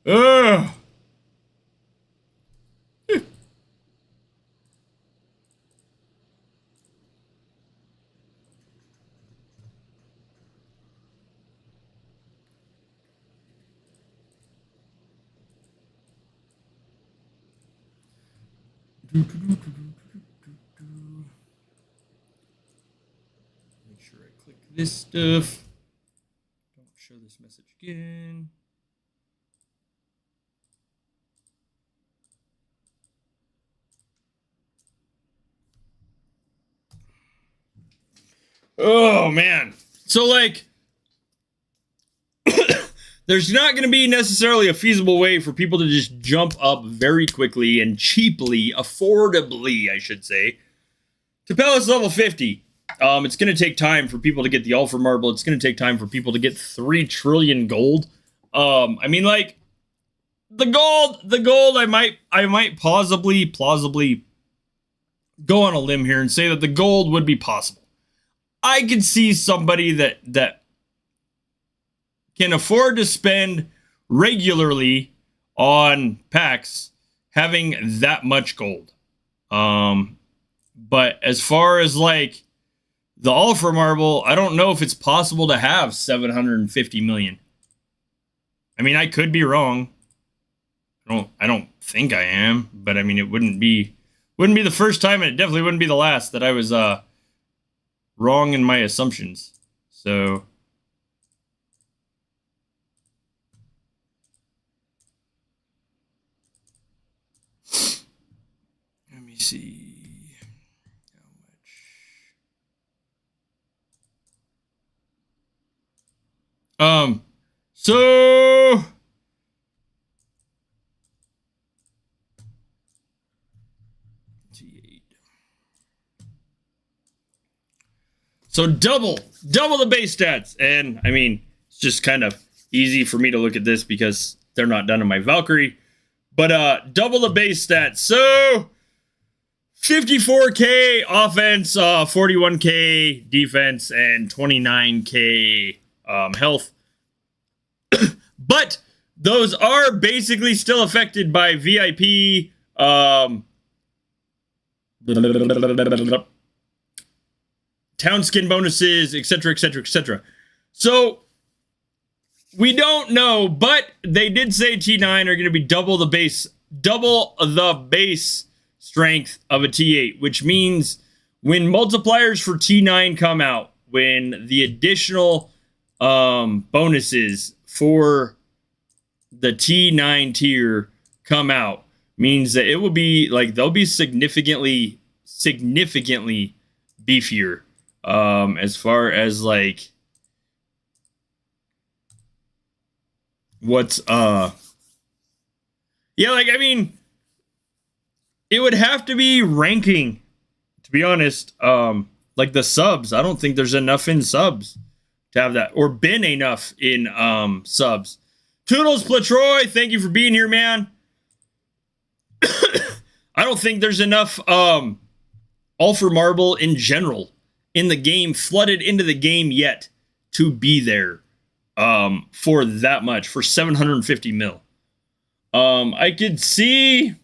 [SPEAKER 1] Oh. Make sure I click this stuff. Don't show this message again. Oh, man. So, like, there's not going to be necessarily a feasible way for people to just jump up very quickly and cheaply, affordably, I should say, to Palace level 50. It's going to take time for people to get the Ultra Marble. It's going to take time for people to get 3 trillion gold. I mean, like, the gold, I might plausibly go on a limb here and say that the gold would be possible. I could see somebody that can afford to spend regularly on packs having that much gold. But as far as like the Ultra Marble, I don't know if it's possible to have 750 million. I mean, I could be wrong. I don't think I am, but I mean, it wouldn't be the first time, and it definitely wouldn't be the last that I was wrong in my assumptions. So let me see how much. So T8. So double the base stats. And I mean, it's just kind of easy for me to look at this because they're not done in my Valkyrie. But double the base stats. So 54k offense, 41k defense, and 29k health. But those are basically still affected by VIP town skin bonuses, etc., etc., etc. So we don't know, but they did say T9 are going to be double the base strength of a T8, which means when multipliers for T9 come out, when the additional bonuses for the T9 tier come out, means that it will be like they'll be significantly beefier as far as like what's yeah, like I mean, it would have to be ranking, to be honest. Like the subs, I don't think there's enough in subs to have that, or been enough in subs. Toodles Platroy, thank you for being here, man. I don't think there's enough Ultra Marble in general in the game, flooded into the game yet, to be there for that much, for 750 mil. I could see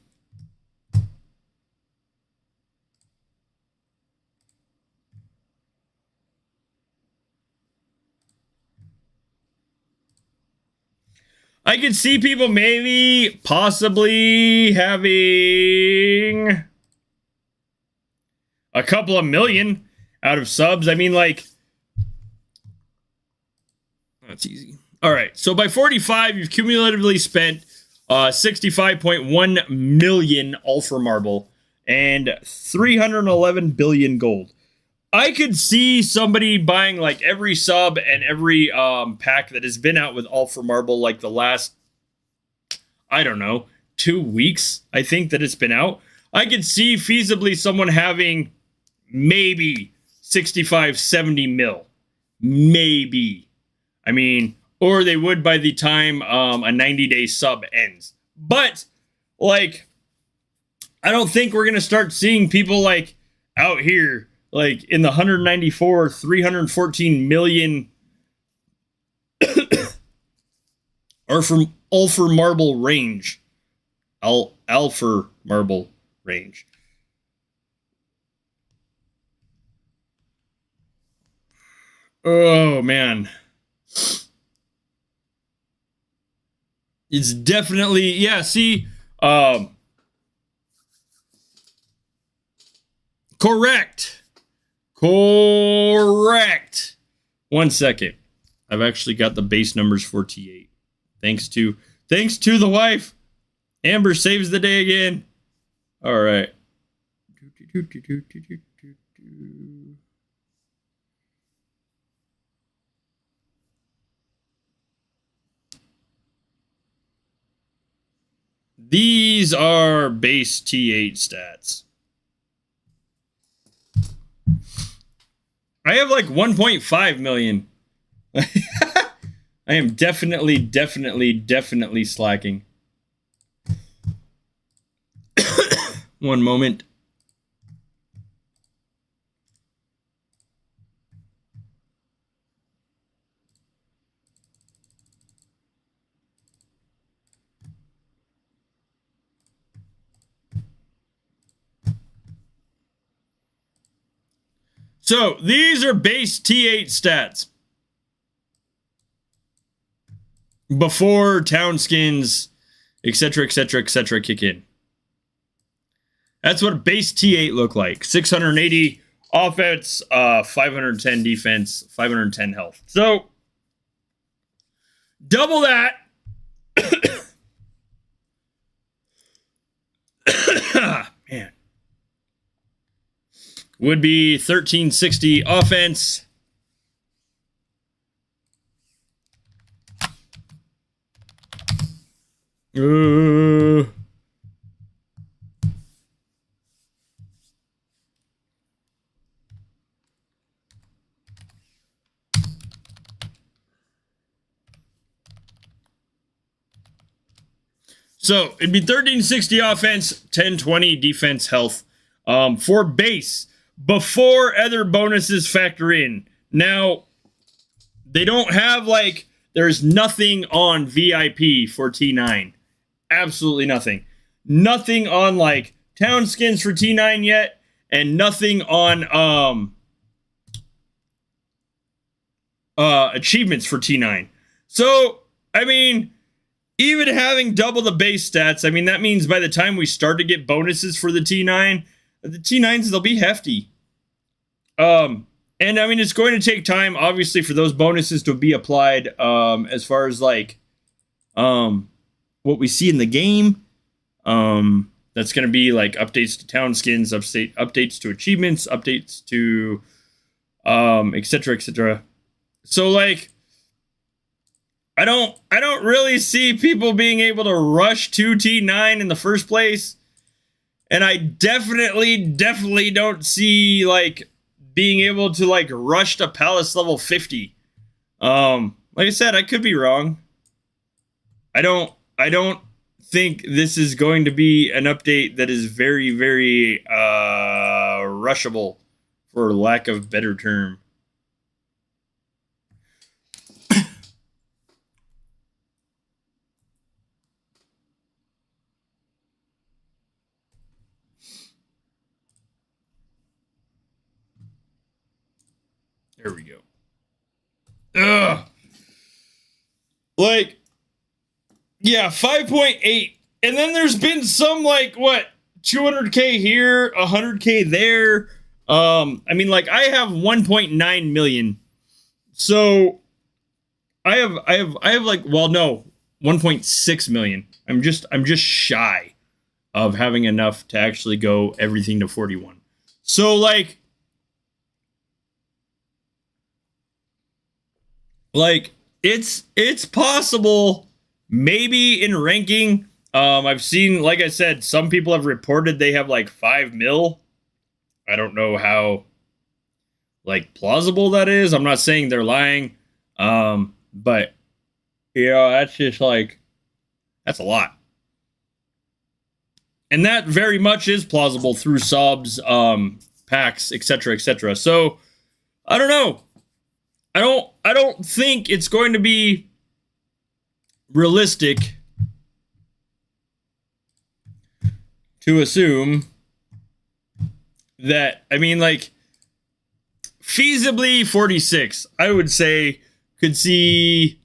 [SPEAKER 1] I could see people maybe possibly having a couple of million out of subs. I mean, like, that's easy. All right. So by 45, you've cumulatively spent 65.1 million Ultra Marble and 311 billion gold. I could see somebody buying like every sub and every pack that has been out with Ultra Marble like the last, I don't know, 2 weeks, I think that it's been out. I could see feasibly someone having maybe 65, 70 mil. Maybe. I mean, or they would by the time a 90-day sub ends. But, like, I don't think we're going to start seeing people, like, out here, like, in the 194, 314 million or from Ultra Marble range. Alpha Marble range. Oh, man. It's definitely, yeah, see, correct. 1 second. I've actually got the base numbers for T8. Thanks to the wife. Amber saves the day again. All right. These are base T8 stats. I have like 1.5 million. I am definitely slacking. 1 moment. So these are base T8 stats before town skins, etc., kick in. That's what base T8 look like. 680 offense, 510 defense, 510 health. So double that. Man. Would be 1360 offense. So it'd be 1360 offense, 1020 defense health for base before other bonuses factor in. Now, they don't have like, there's nothing on VIP for T9. Absolutely nothing. Nothing on like town skins for T9 yet, and nothing on achievements for T9. So, I mean, even having double the base stats, I mean, that means by the time we start to get bonuses for the T9, the T9s, they'll be hefty. And I mean, it's going to take time, obviously, for those bonuses to be applied, as far as like, what we see in the game. That's going to be like updates to town skins, updates to achievements, updates to, etc. So like, I don't really see people being able to rush to T9 in the first place. And I definitely don't see like being able to like rush to Palace level 50. Like I said, I could be wrong. I don't think this is going to be an update that is very rushable, for lack of better term. There we go. Ugh. Like, Yeah, 5.8. And then there's been some like what 200k here, 100k there. I mean, like I have 1.9 million. So I have like, well, no, 1.6 million. I'm just shy of having enough to actually go everything to 41. So like it's possible maybe in ranking. I've seen, like I said, some people have reported they have like 5 mil. I don't know how like plausible that is. I'm not saying they're lying. But you know, that's just like, that's a lot. And that very much is plausible through subs, packs, etc., etc. So I don't know. I don't think it's going to be realistic to assume that, I mean, like, feasibly 46, I would say, could see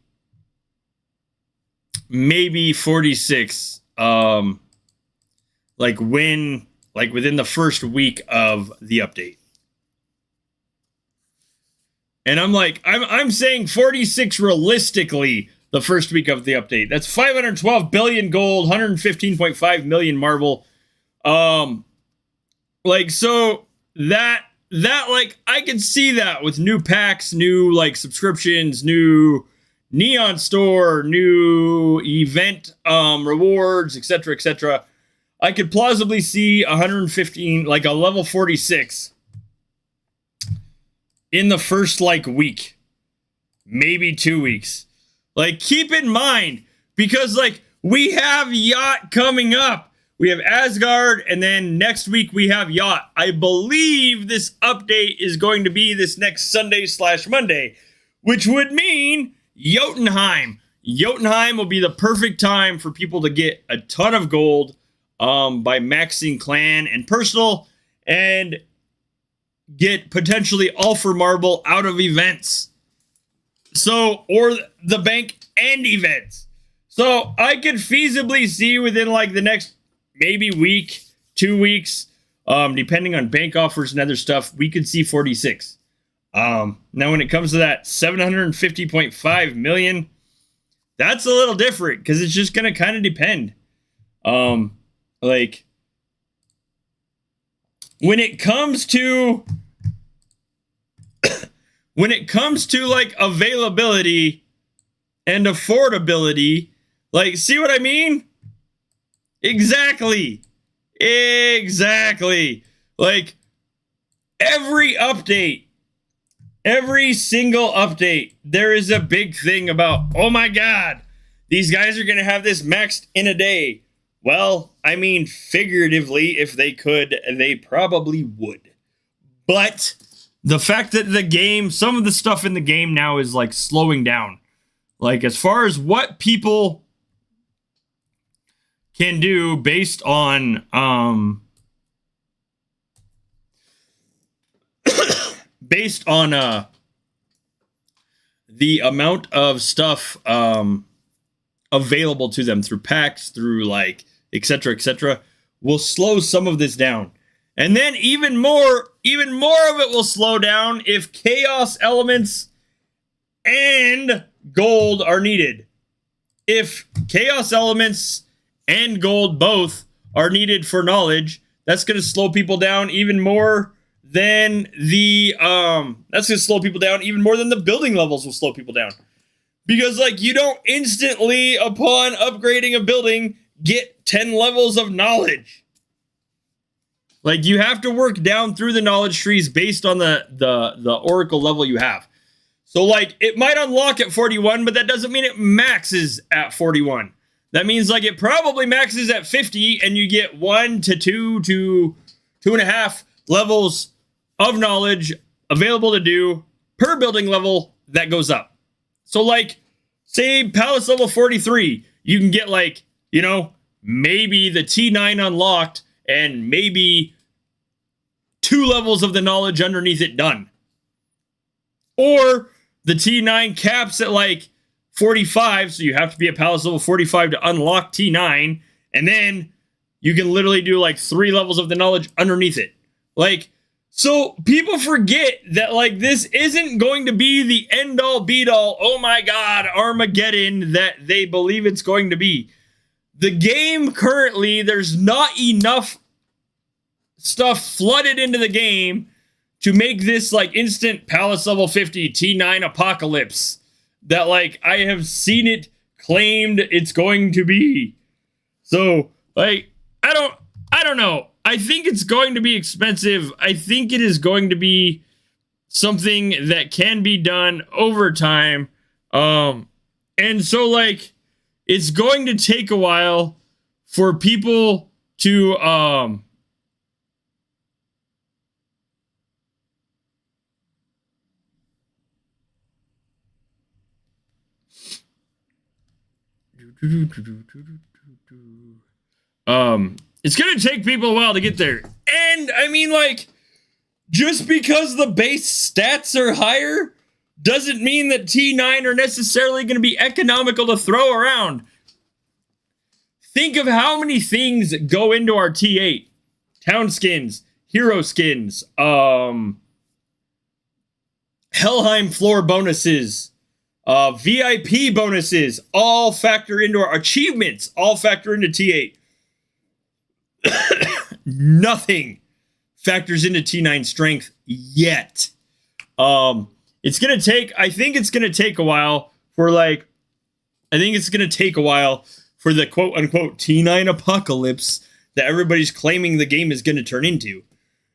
[SPEAKER 1] maybe 46, like within the first week of the update. And I'm saying 46 realistically the first week of the update. That's 512 billion gold, 115.5 million marble. Like, so that like, I can see that with new packs, new like subscriptions, new neon store, new event rewards, etc., etc. I could plausibly see 115, like a level 46 in the first like week, maybe 2 weeks. Like, keep in mind, because like we have Yacht coming up. We have Asgard, and then next week we have Yacht. I believe this update is going to be this next Sunday/Monday, which would mean Jotunheim. Jotunheim will be the perfect time for people to get a ton of gold by maxing clan and personal, and get potentially Ulfer Marble out of events. So, or the bank and events. So I could feasibly see within like the next maybe week, 2 weeks, depending on bank offers and other stuff, we could see 46. Now when it comes to that 750.5 million, that's a little different because it's just going to kind of depend. Like, when it comes to like availability and affordability, like, see what I mean? Exactly. Like, every update, every single update, there is a big thing about, oh my god, these guys are going to have this maxed in a day. Well, I mean, figuratively, if they could, they probably would. But the fact that the game, some of the stuff in the game now is like slowing down. Like, as far as what people can do based on the amount of stuff available to them through packs, through like etc., will slow some of this down. And then even more of it will slow down if chaos elements and gold are needed. If chaos elements and gold both are needed for knowledge, that's going to slow people down even more than the building levels will slow people down. Because like, you don't instantly upon upgrading a building get 10 levels of knowledge. Like, you have to work down through the knowledge trees based on the oracle level you have. So like, it might unlock at 41, but that doesn't mean it maxes at 41. That means like it probably maxes at 50 and you get 1 to 2 to 2.5 levels of knowledge available to do per building level that goes up. So like, say Palace level 43, you can get like, you know, maybe the T9 unlocked and maybe 2 levels of the knowledge underneath it done. Or the T9 caps at like 45, so you have to be at Palace level 45 to unlock T9, and then you can literally do like 3 levels of the knowledge underneath it. Like, so people forget that like this isn't going to be the end all beat all, oh my god, Armageddon that they believe it's going to be. The game currently, there's not enough stuff flooded into the game to make this like instant Palace level 50 T9 apocalypse that like I have seen it claimed it's going to be. So like I don't know. I think it's going to be expensive. I think it is going to be something that can be done over time. And so like it's going to take a while for people to it's gonna take people a while to get there. And I mean, like, just because the base stats are higher doesn't mean that T9 are necessarily going to be economical to throw around. Think of how many things go into our T8. Town skins, hero skins, Helheim floor bonuses, VIP bonuses, all factor into our achievements, all factor into T8. Nothing factors into T9 strength yet. It's gonna take, I think it's gonna take a while for like, I think it's gonna take a while for the quote unquote T9 apocalypse that everybody's claiming the game is gonna turn into.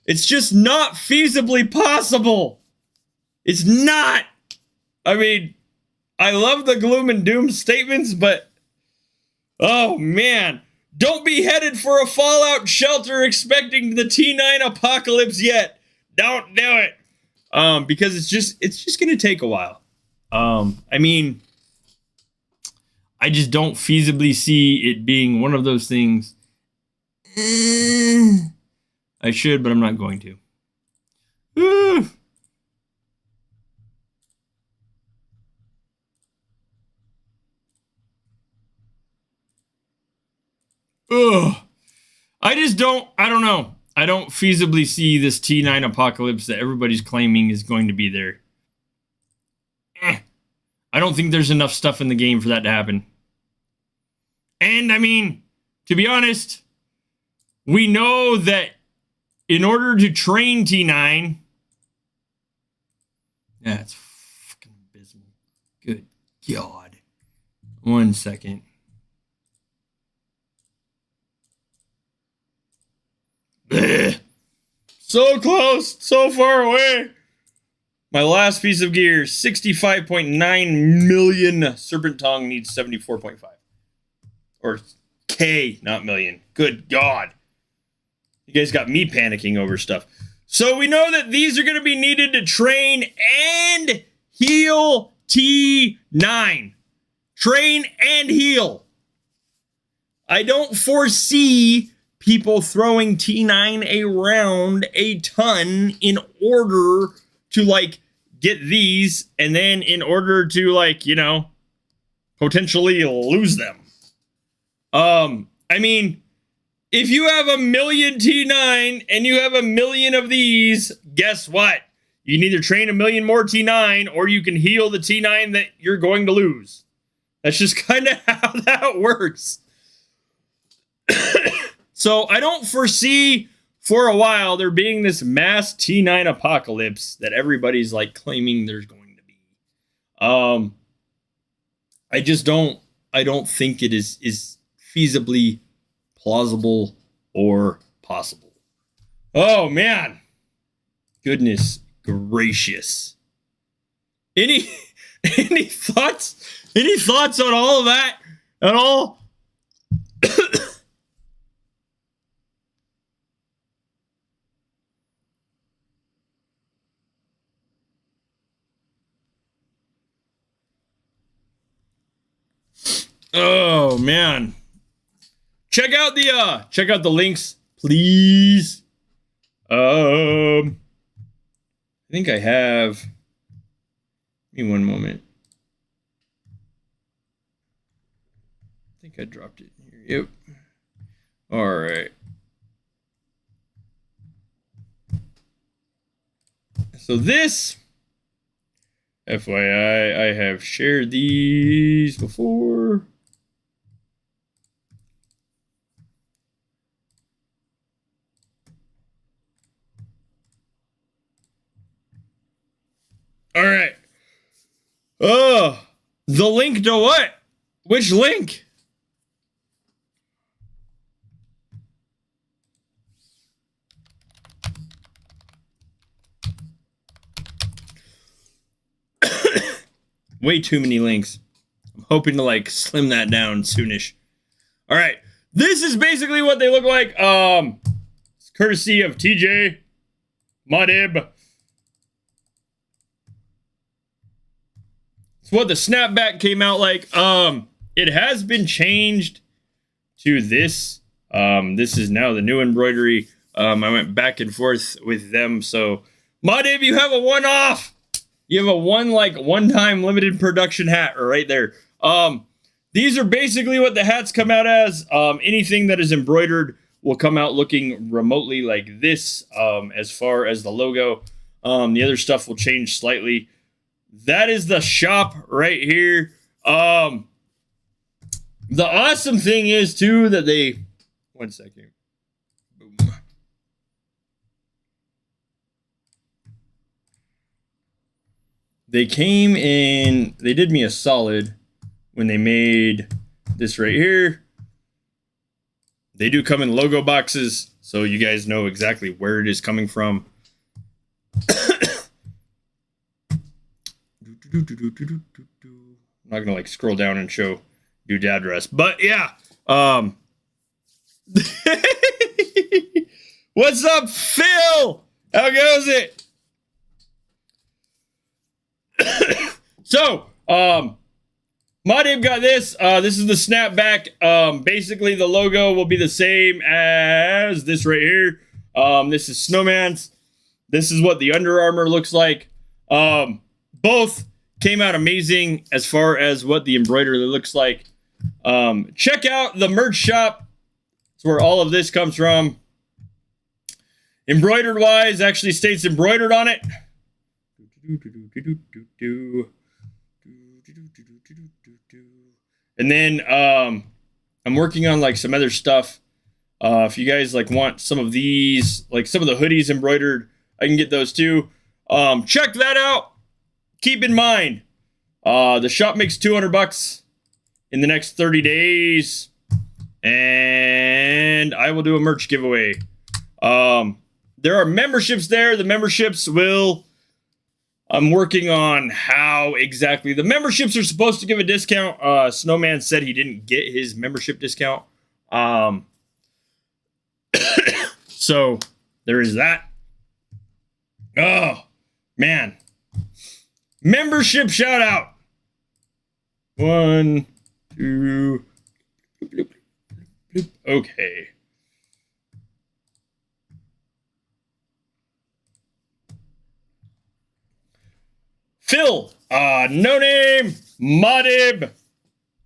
[SPEAKER 1] It's just not feasibly possible. It's not. I mean, I love the gloom and doom statements, but oh man, don't be headed for a fallout shelter expecting the T9 apocalypse yet. Don't do it. Because it's just gonna take a while. I mean, I just don't feasibly see it being one of those things. I should, but I'm not going to. Ugh. I don't know. I don't feasibly see this T9 apocalypse that everybody's claiming is going to be there. I don't think there's enough stuff in the game for that to happen. And I mean, to be honest, we know that in order to train T9, that's fucking abysmal. Good God. 1 second. Blech. So close, so far away. My last piece of gear, 65.9 million. Serpent Tongue needs 74.5. Or K, not million. Good God. You guys got me panicking over stuff. So we know that these are going to be needed to train and heal T9. Train and heal. I don't foresee people throwing T9 around a ton in order to, like, get these, and then in order to, like, you know, potentially lose them. I mean, if you have 1 million T9 and you have 1 million of these, guess what? You can either train 1 million more T9 or you can heal the T9 that you're going to lose. That's just kind of how that works. So I don't foresee for a while there being this mass T9 apocalypse that everybody's like claiming there's going to be. I don't think it is feasibly plausible or possible. Oh man. Goodness gracious. Any thoughts? Any thoughts on all of that at all? Oh man. Check out the links, please. I think I have. Give me one moment. think I dropped it here. Yep. All right. So this, FYI, I have shared these before. All right. Oh, the link to what? Which link? Way too many links. I'm hoping to like slim that down soonish. All right. This is basically what they look like. It's courtesy of TJ Modib. It's what the snapback came out like. It has been changed to this. This is now the new embroidery. I went back and forth with them. So, Modib, you have a one-off. You have a one-time limited production hat right there. These are basically what the hats come out as. Anything that is embroidered will come out looking remotely like this, as far as the logo. The other stuff will change slightly. That is the shop right here. The awesome thing is, too, that they... One second. Boom. They came in... They did me a solid when they made this right here. They do come in logo boxes, so you guys know exactly where it is coming from. I'm not gonna like scroll down and show you the address, but yeah. What's up, Phil? How goes it? So, Modib got this. This is the snapback. Basically, the logo will be the same as this right here. This is Snowman's. This is what the Under Armour looks like. Both came out amazing as far as what the embroidery looks like. Check out the merch shop. It's where all of this comes from. Embroidered wise, actually states embroidered on it. And then I'm working on like some other stuff. If you guys like want some of these, like some of the hoodies embroidered, I can get those too. Check that out. Keep in mind, the shop makes $200 in the next 30 days, and I will do a merch giveaway. There are memberships there. The memberships will... I'm working on how exactly... The memberships are supposed to give a discount. Snowman said he didn't get his membership discount. So, there is that. Oh, man. Membership shout out. 1, 2. Okay. Phil, No Name, Modib,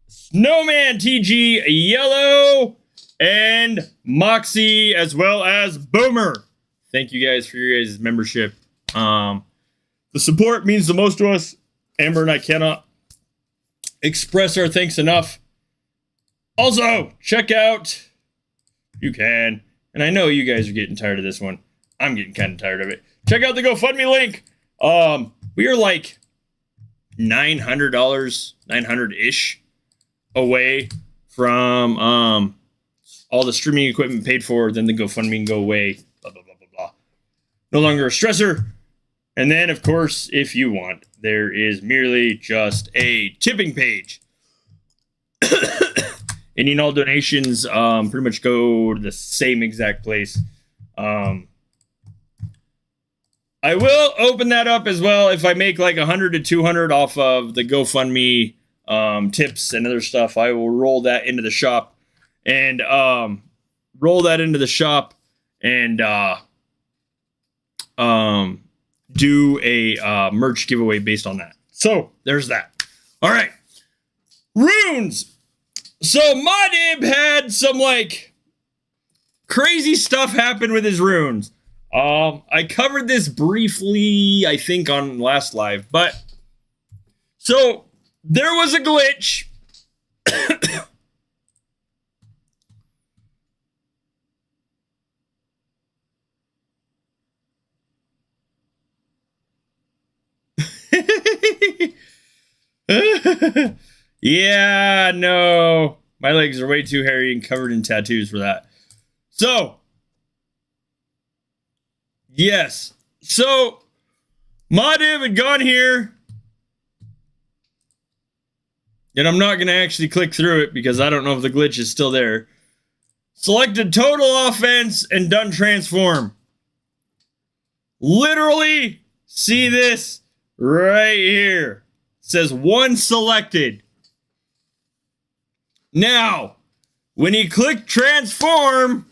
[SPEAKER 1] Snowman TG, Yellow, and Moxie, as well as Boomer. Thank you guys for your guys' membership. The support means the most to us. Amber and I cannot express our thanks enough. Also, check out, you can, and I know you guys are getting tired of this one. I'm getting kind of tired of it. Check out the GoFundMe link. We are like $900, 900-ish away from all the streaming equipment paid for. Then the GoFundMe can go away. Blah, blah, blah, blah, blah. No longer a stressor. And then, of course, if you want, there is merely just a tipping page. Any and all donations pretty much go to the same exact place. I will open that up as well if I make like 100 to 200 off of the GoFundMe tips and other stuff. I will roll that into the shop and do a merch giveaway based on that. So there's that. All right, runes. So Modib had some like crazy stuff happen with his runes. I covered this briefly, I think, on last live, but so there was a glitch. Yeah, no. My legs are way too hairy and covered in tattoos for that. So, yes. So, Modib had gone here. And I'm not going to actually click through it because I don't know if the glitch is still there. Selected total offense and done transform. Literally, see this right here. It says 1 selected. Now, when he clicked transform,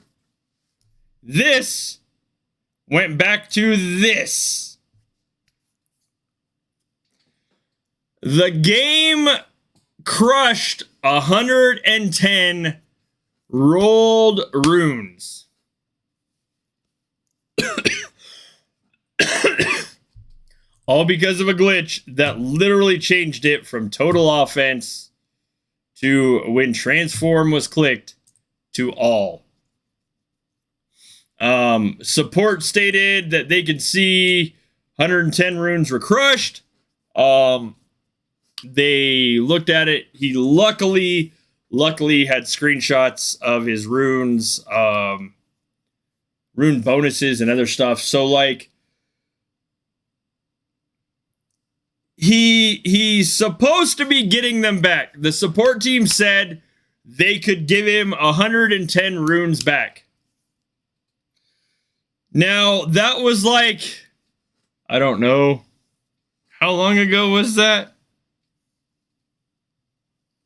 [SPEAKER 1] this went back to this. The game crushed 110 rolled runes. All because of a glitch that literally changed it from total offense to when transform was clicked to all. Support stated that they could see 110 runes were crushed. They looked at it. He luckily had screenshots of his runes, rune bonuses and other stuff. So like he's supposed to be getting them back. The support team said they could give him 110 runes back. Now, that was like, I don't know. How long ago was that?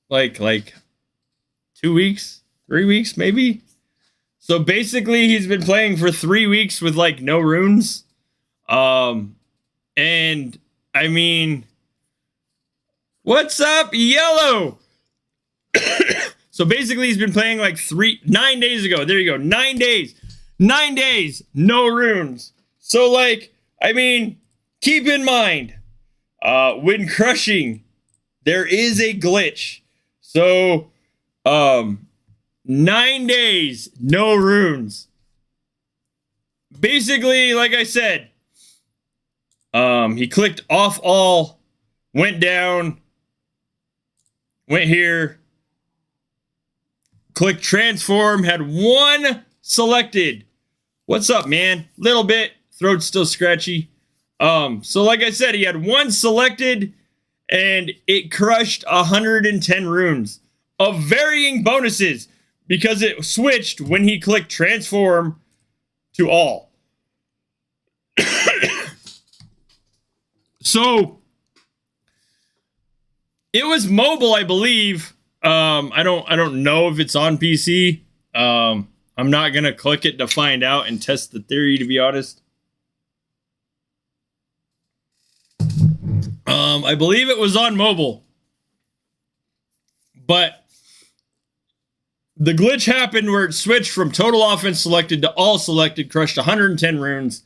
[SPEAKER 1] Like 2 weeks, 3 weeks, maybe. So basically he's been playing for 3 weeks with like no runes. And I mean, what's up, Yellow? So basically he's been playing like 9 days ago. There you go. 9 days. 9 days. No runes. So like, I mean, keep in mind, when crushing, there is a glitch. So, 9 days, no runes. Basically, like I said, he clicked off all, went down, went here, clicked transform, had 1 selected. What's up, man? Little bit, throat's still scratchy. So like I said, he had 1 selected, and it crushed 110 runes of varying bonuses because it switched when he clicked transform to all. So it was mobile, I believe. I don't know if it's on PC. I'm not gonna click it to find out and test the theory, to be honest. I believe it was on mobile, but the glitch happened where it switched from total offense selected to all selected, crushed 110 runes.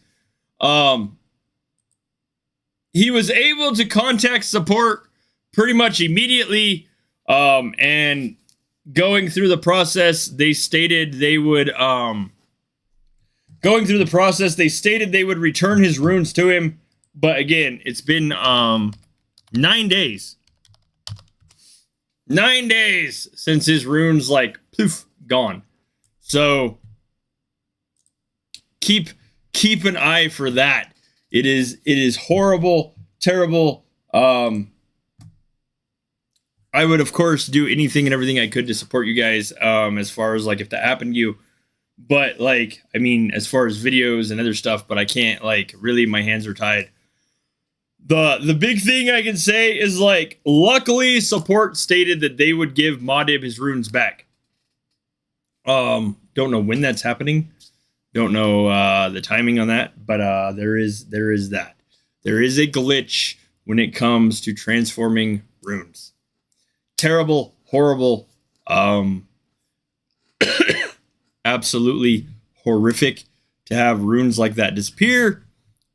[SPEAKER 1] He was able to contact support pretty much immediately, and going through the process, they stated they would return his runes to him. But again, it's been 9 days. 9 days since his runes like poof gone. So keep an eye for that. It is horrible, terrible. I would of course do anything and everything I could to support you guys, as far as like if that happened to you. But like, I mean, as far as videos and other stuff, but I can't, like, really, my hands are tied. The big thing I can say is, like, luckily support stated that they would give Modib his runes back. Don't know when that's happening. Don't know the timing on that, but there is that. There is a glitch when it comes to transforming runes. Terrible, horrible. Um, absolutely horrific to have runes like that disappear.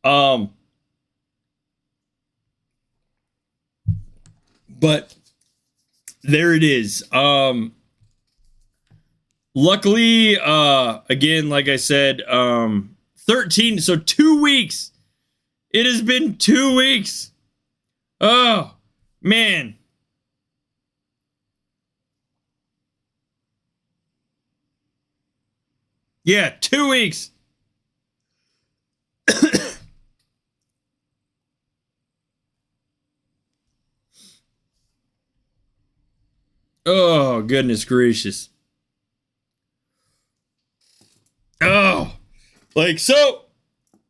[SPEAKER 1] But there it is. Luckily, again, like I said, 13, so 2 weeks. It has been 2 weeks. Oh, man. Yeah, 2 weeks. Oh, goodness gracious. Oh, like, so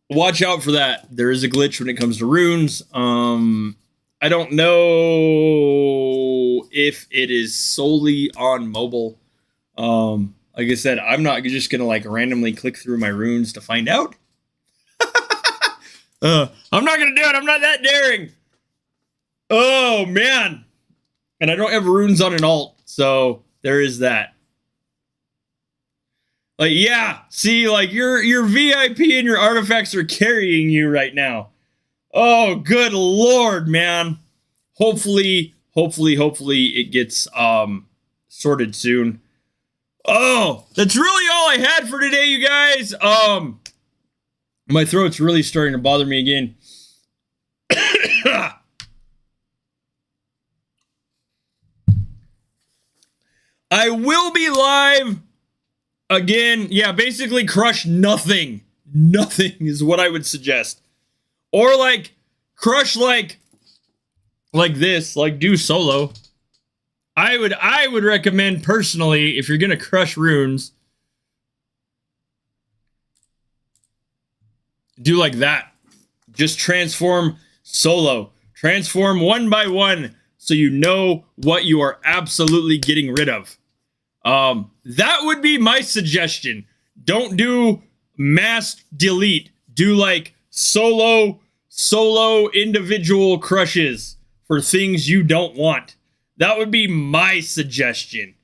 [SPEAKER 1] watch out for that. There is a glitch when it comes to runes. I don't know if it is solely on mobile. Like I said, I'm not just gonna like randomly click through my runes to find out. I'm not gonna do it. I'm not that daring. Oh man, and I don't have runes on an alt, so there is that. Like, yeah, see, like your VIP and your artifacts are carrying you right now. Oh, good lord, man. Hopefully it gets sorted soon. Oh, that's really all I had for today, you guys. My throat's really starting to bother me again. I will be live again. Yeah, basically crush nothing. Nothing is what I would suggest. Or like crush like this, like do solo. I would recommend personally, if you're gonna crush runes, do like that. Just transform solo. Transform one by one so you know what you are absolutely getting rid of. That would be my suggestion. Don't do mass delete. Do like solo individual crushes for things you don't want. That would be my suggestion.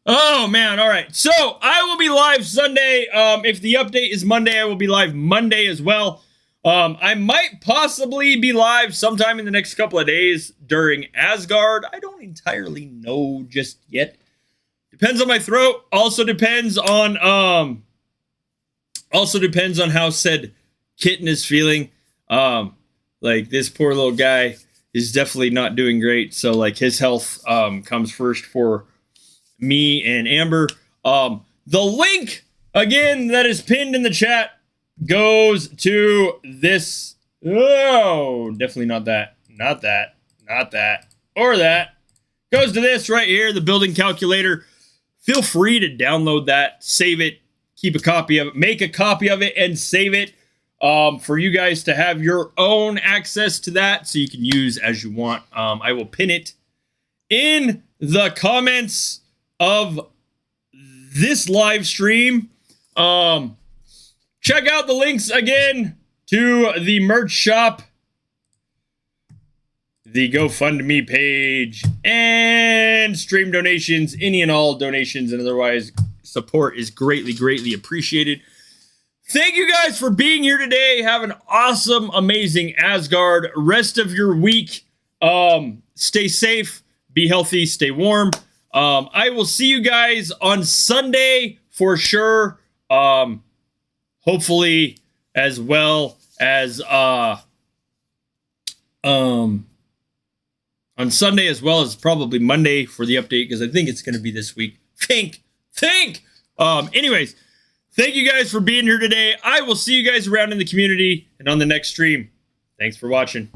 [SPEAKER 1] Oh, man. All right. So I will be live Sunday. If the update is Monday, I will be live Monday as well. I might possibly be live sometime in the next couple of days during Asgard. I don't entirely know just yet. Depends on my throat. Also depends on how said kitten is feeling. Like this poor little guy is definitely not doing great. So like his health comes first for me and Amber. The link again that is pinned in the chat goes to this. Oh, definitely not that. Not that. Not that. Or that. Goes to this right here, the building calculator. Feel free to download that, save it, keep a copy of it, make a copy of it, and save it for you guys to have your own access to that so you can use as you want. I will pin it in the comments of this live stream. Check out the links again to the merch shop, the GoFundMe page, and stream donations. Any and all donations and otherwise support is greatly appreciated. Thank you guys for being here today. Have an awesome, amazing Asgard rest of your week. Stay safe, be healthy, stay warm. I will see you guys on Sunday for sure. Hopefully as well as on Sunday as well as probably Monday for the update, because I think it's going to be this week. Think. Anyways, thank you guys for being here today. I will see you guys around in the community and on the next stream. Thanks for watching.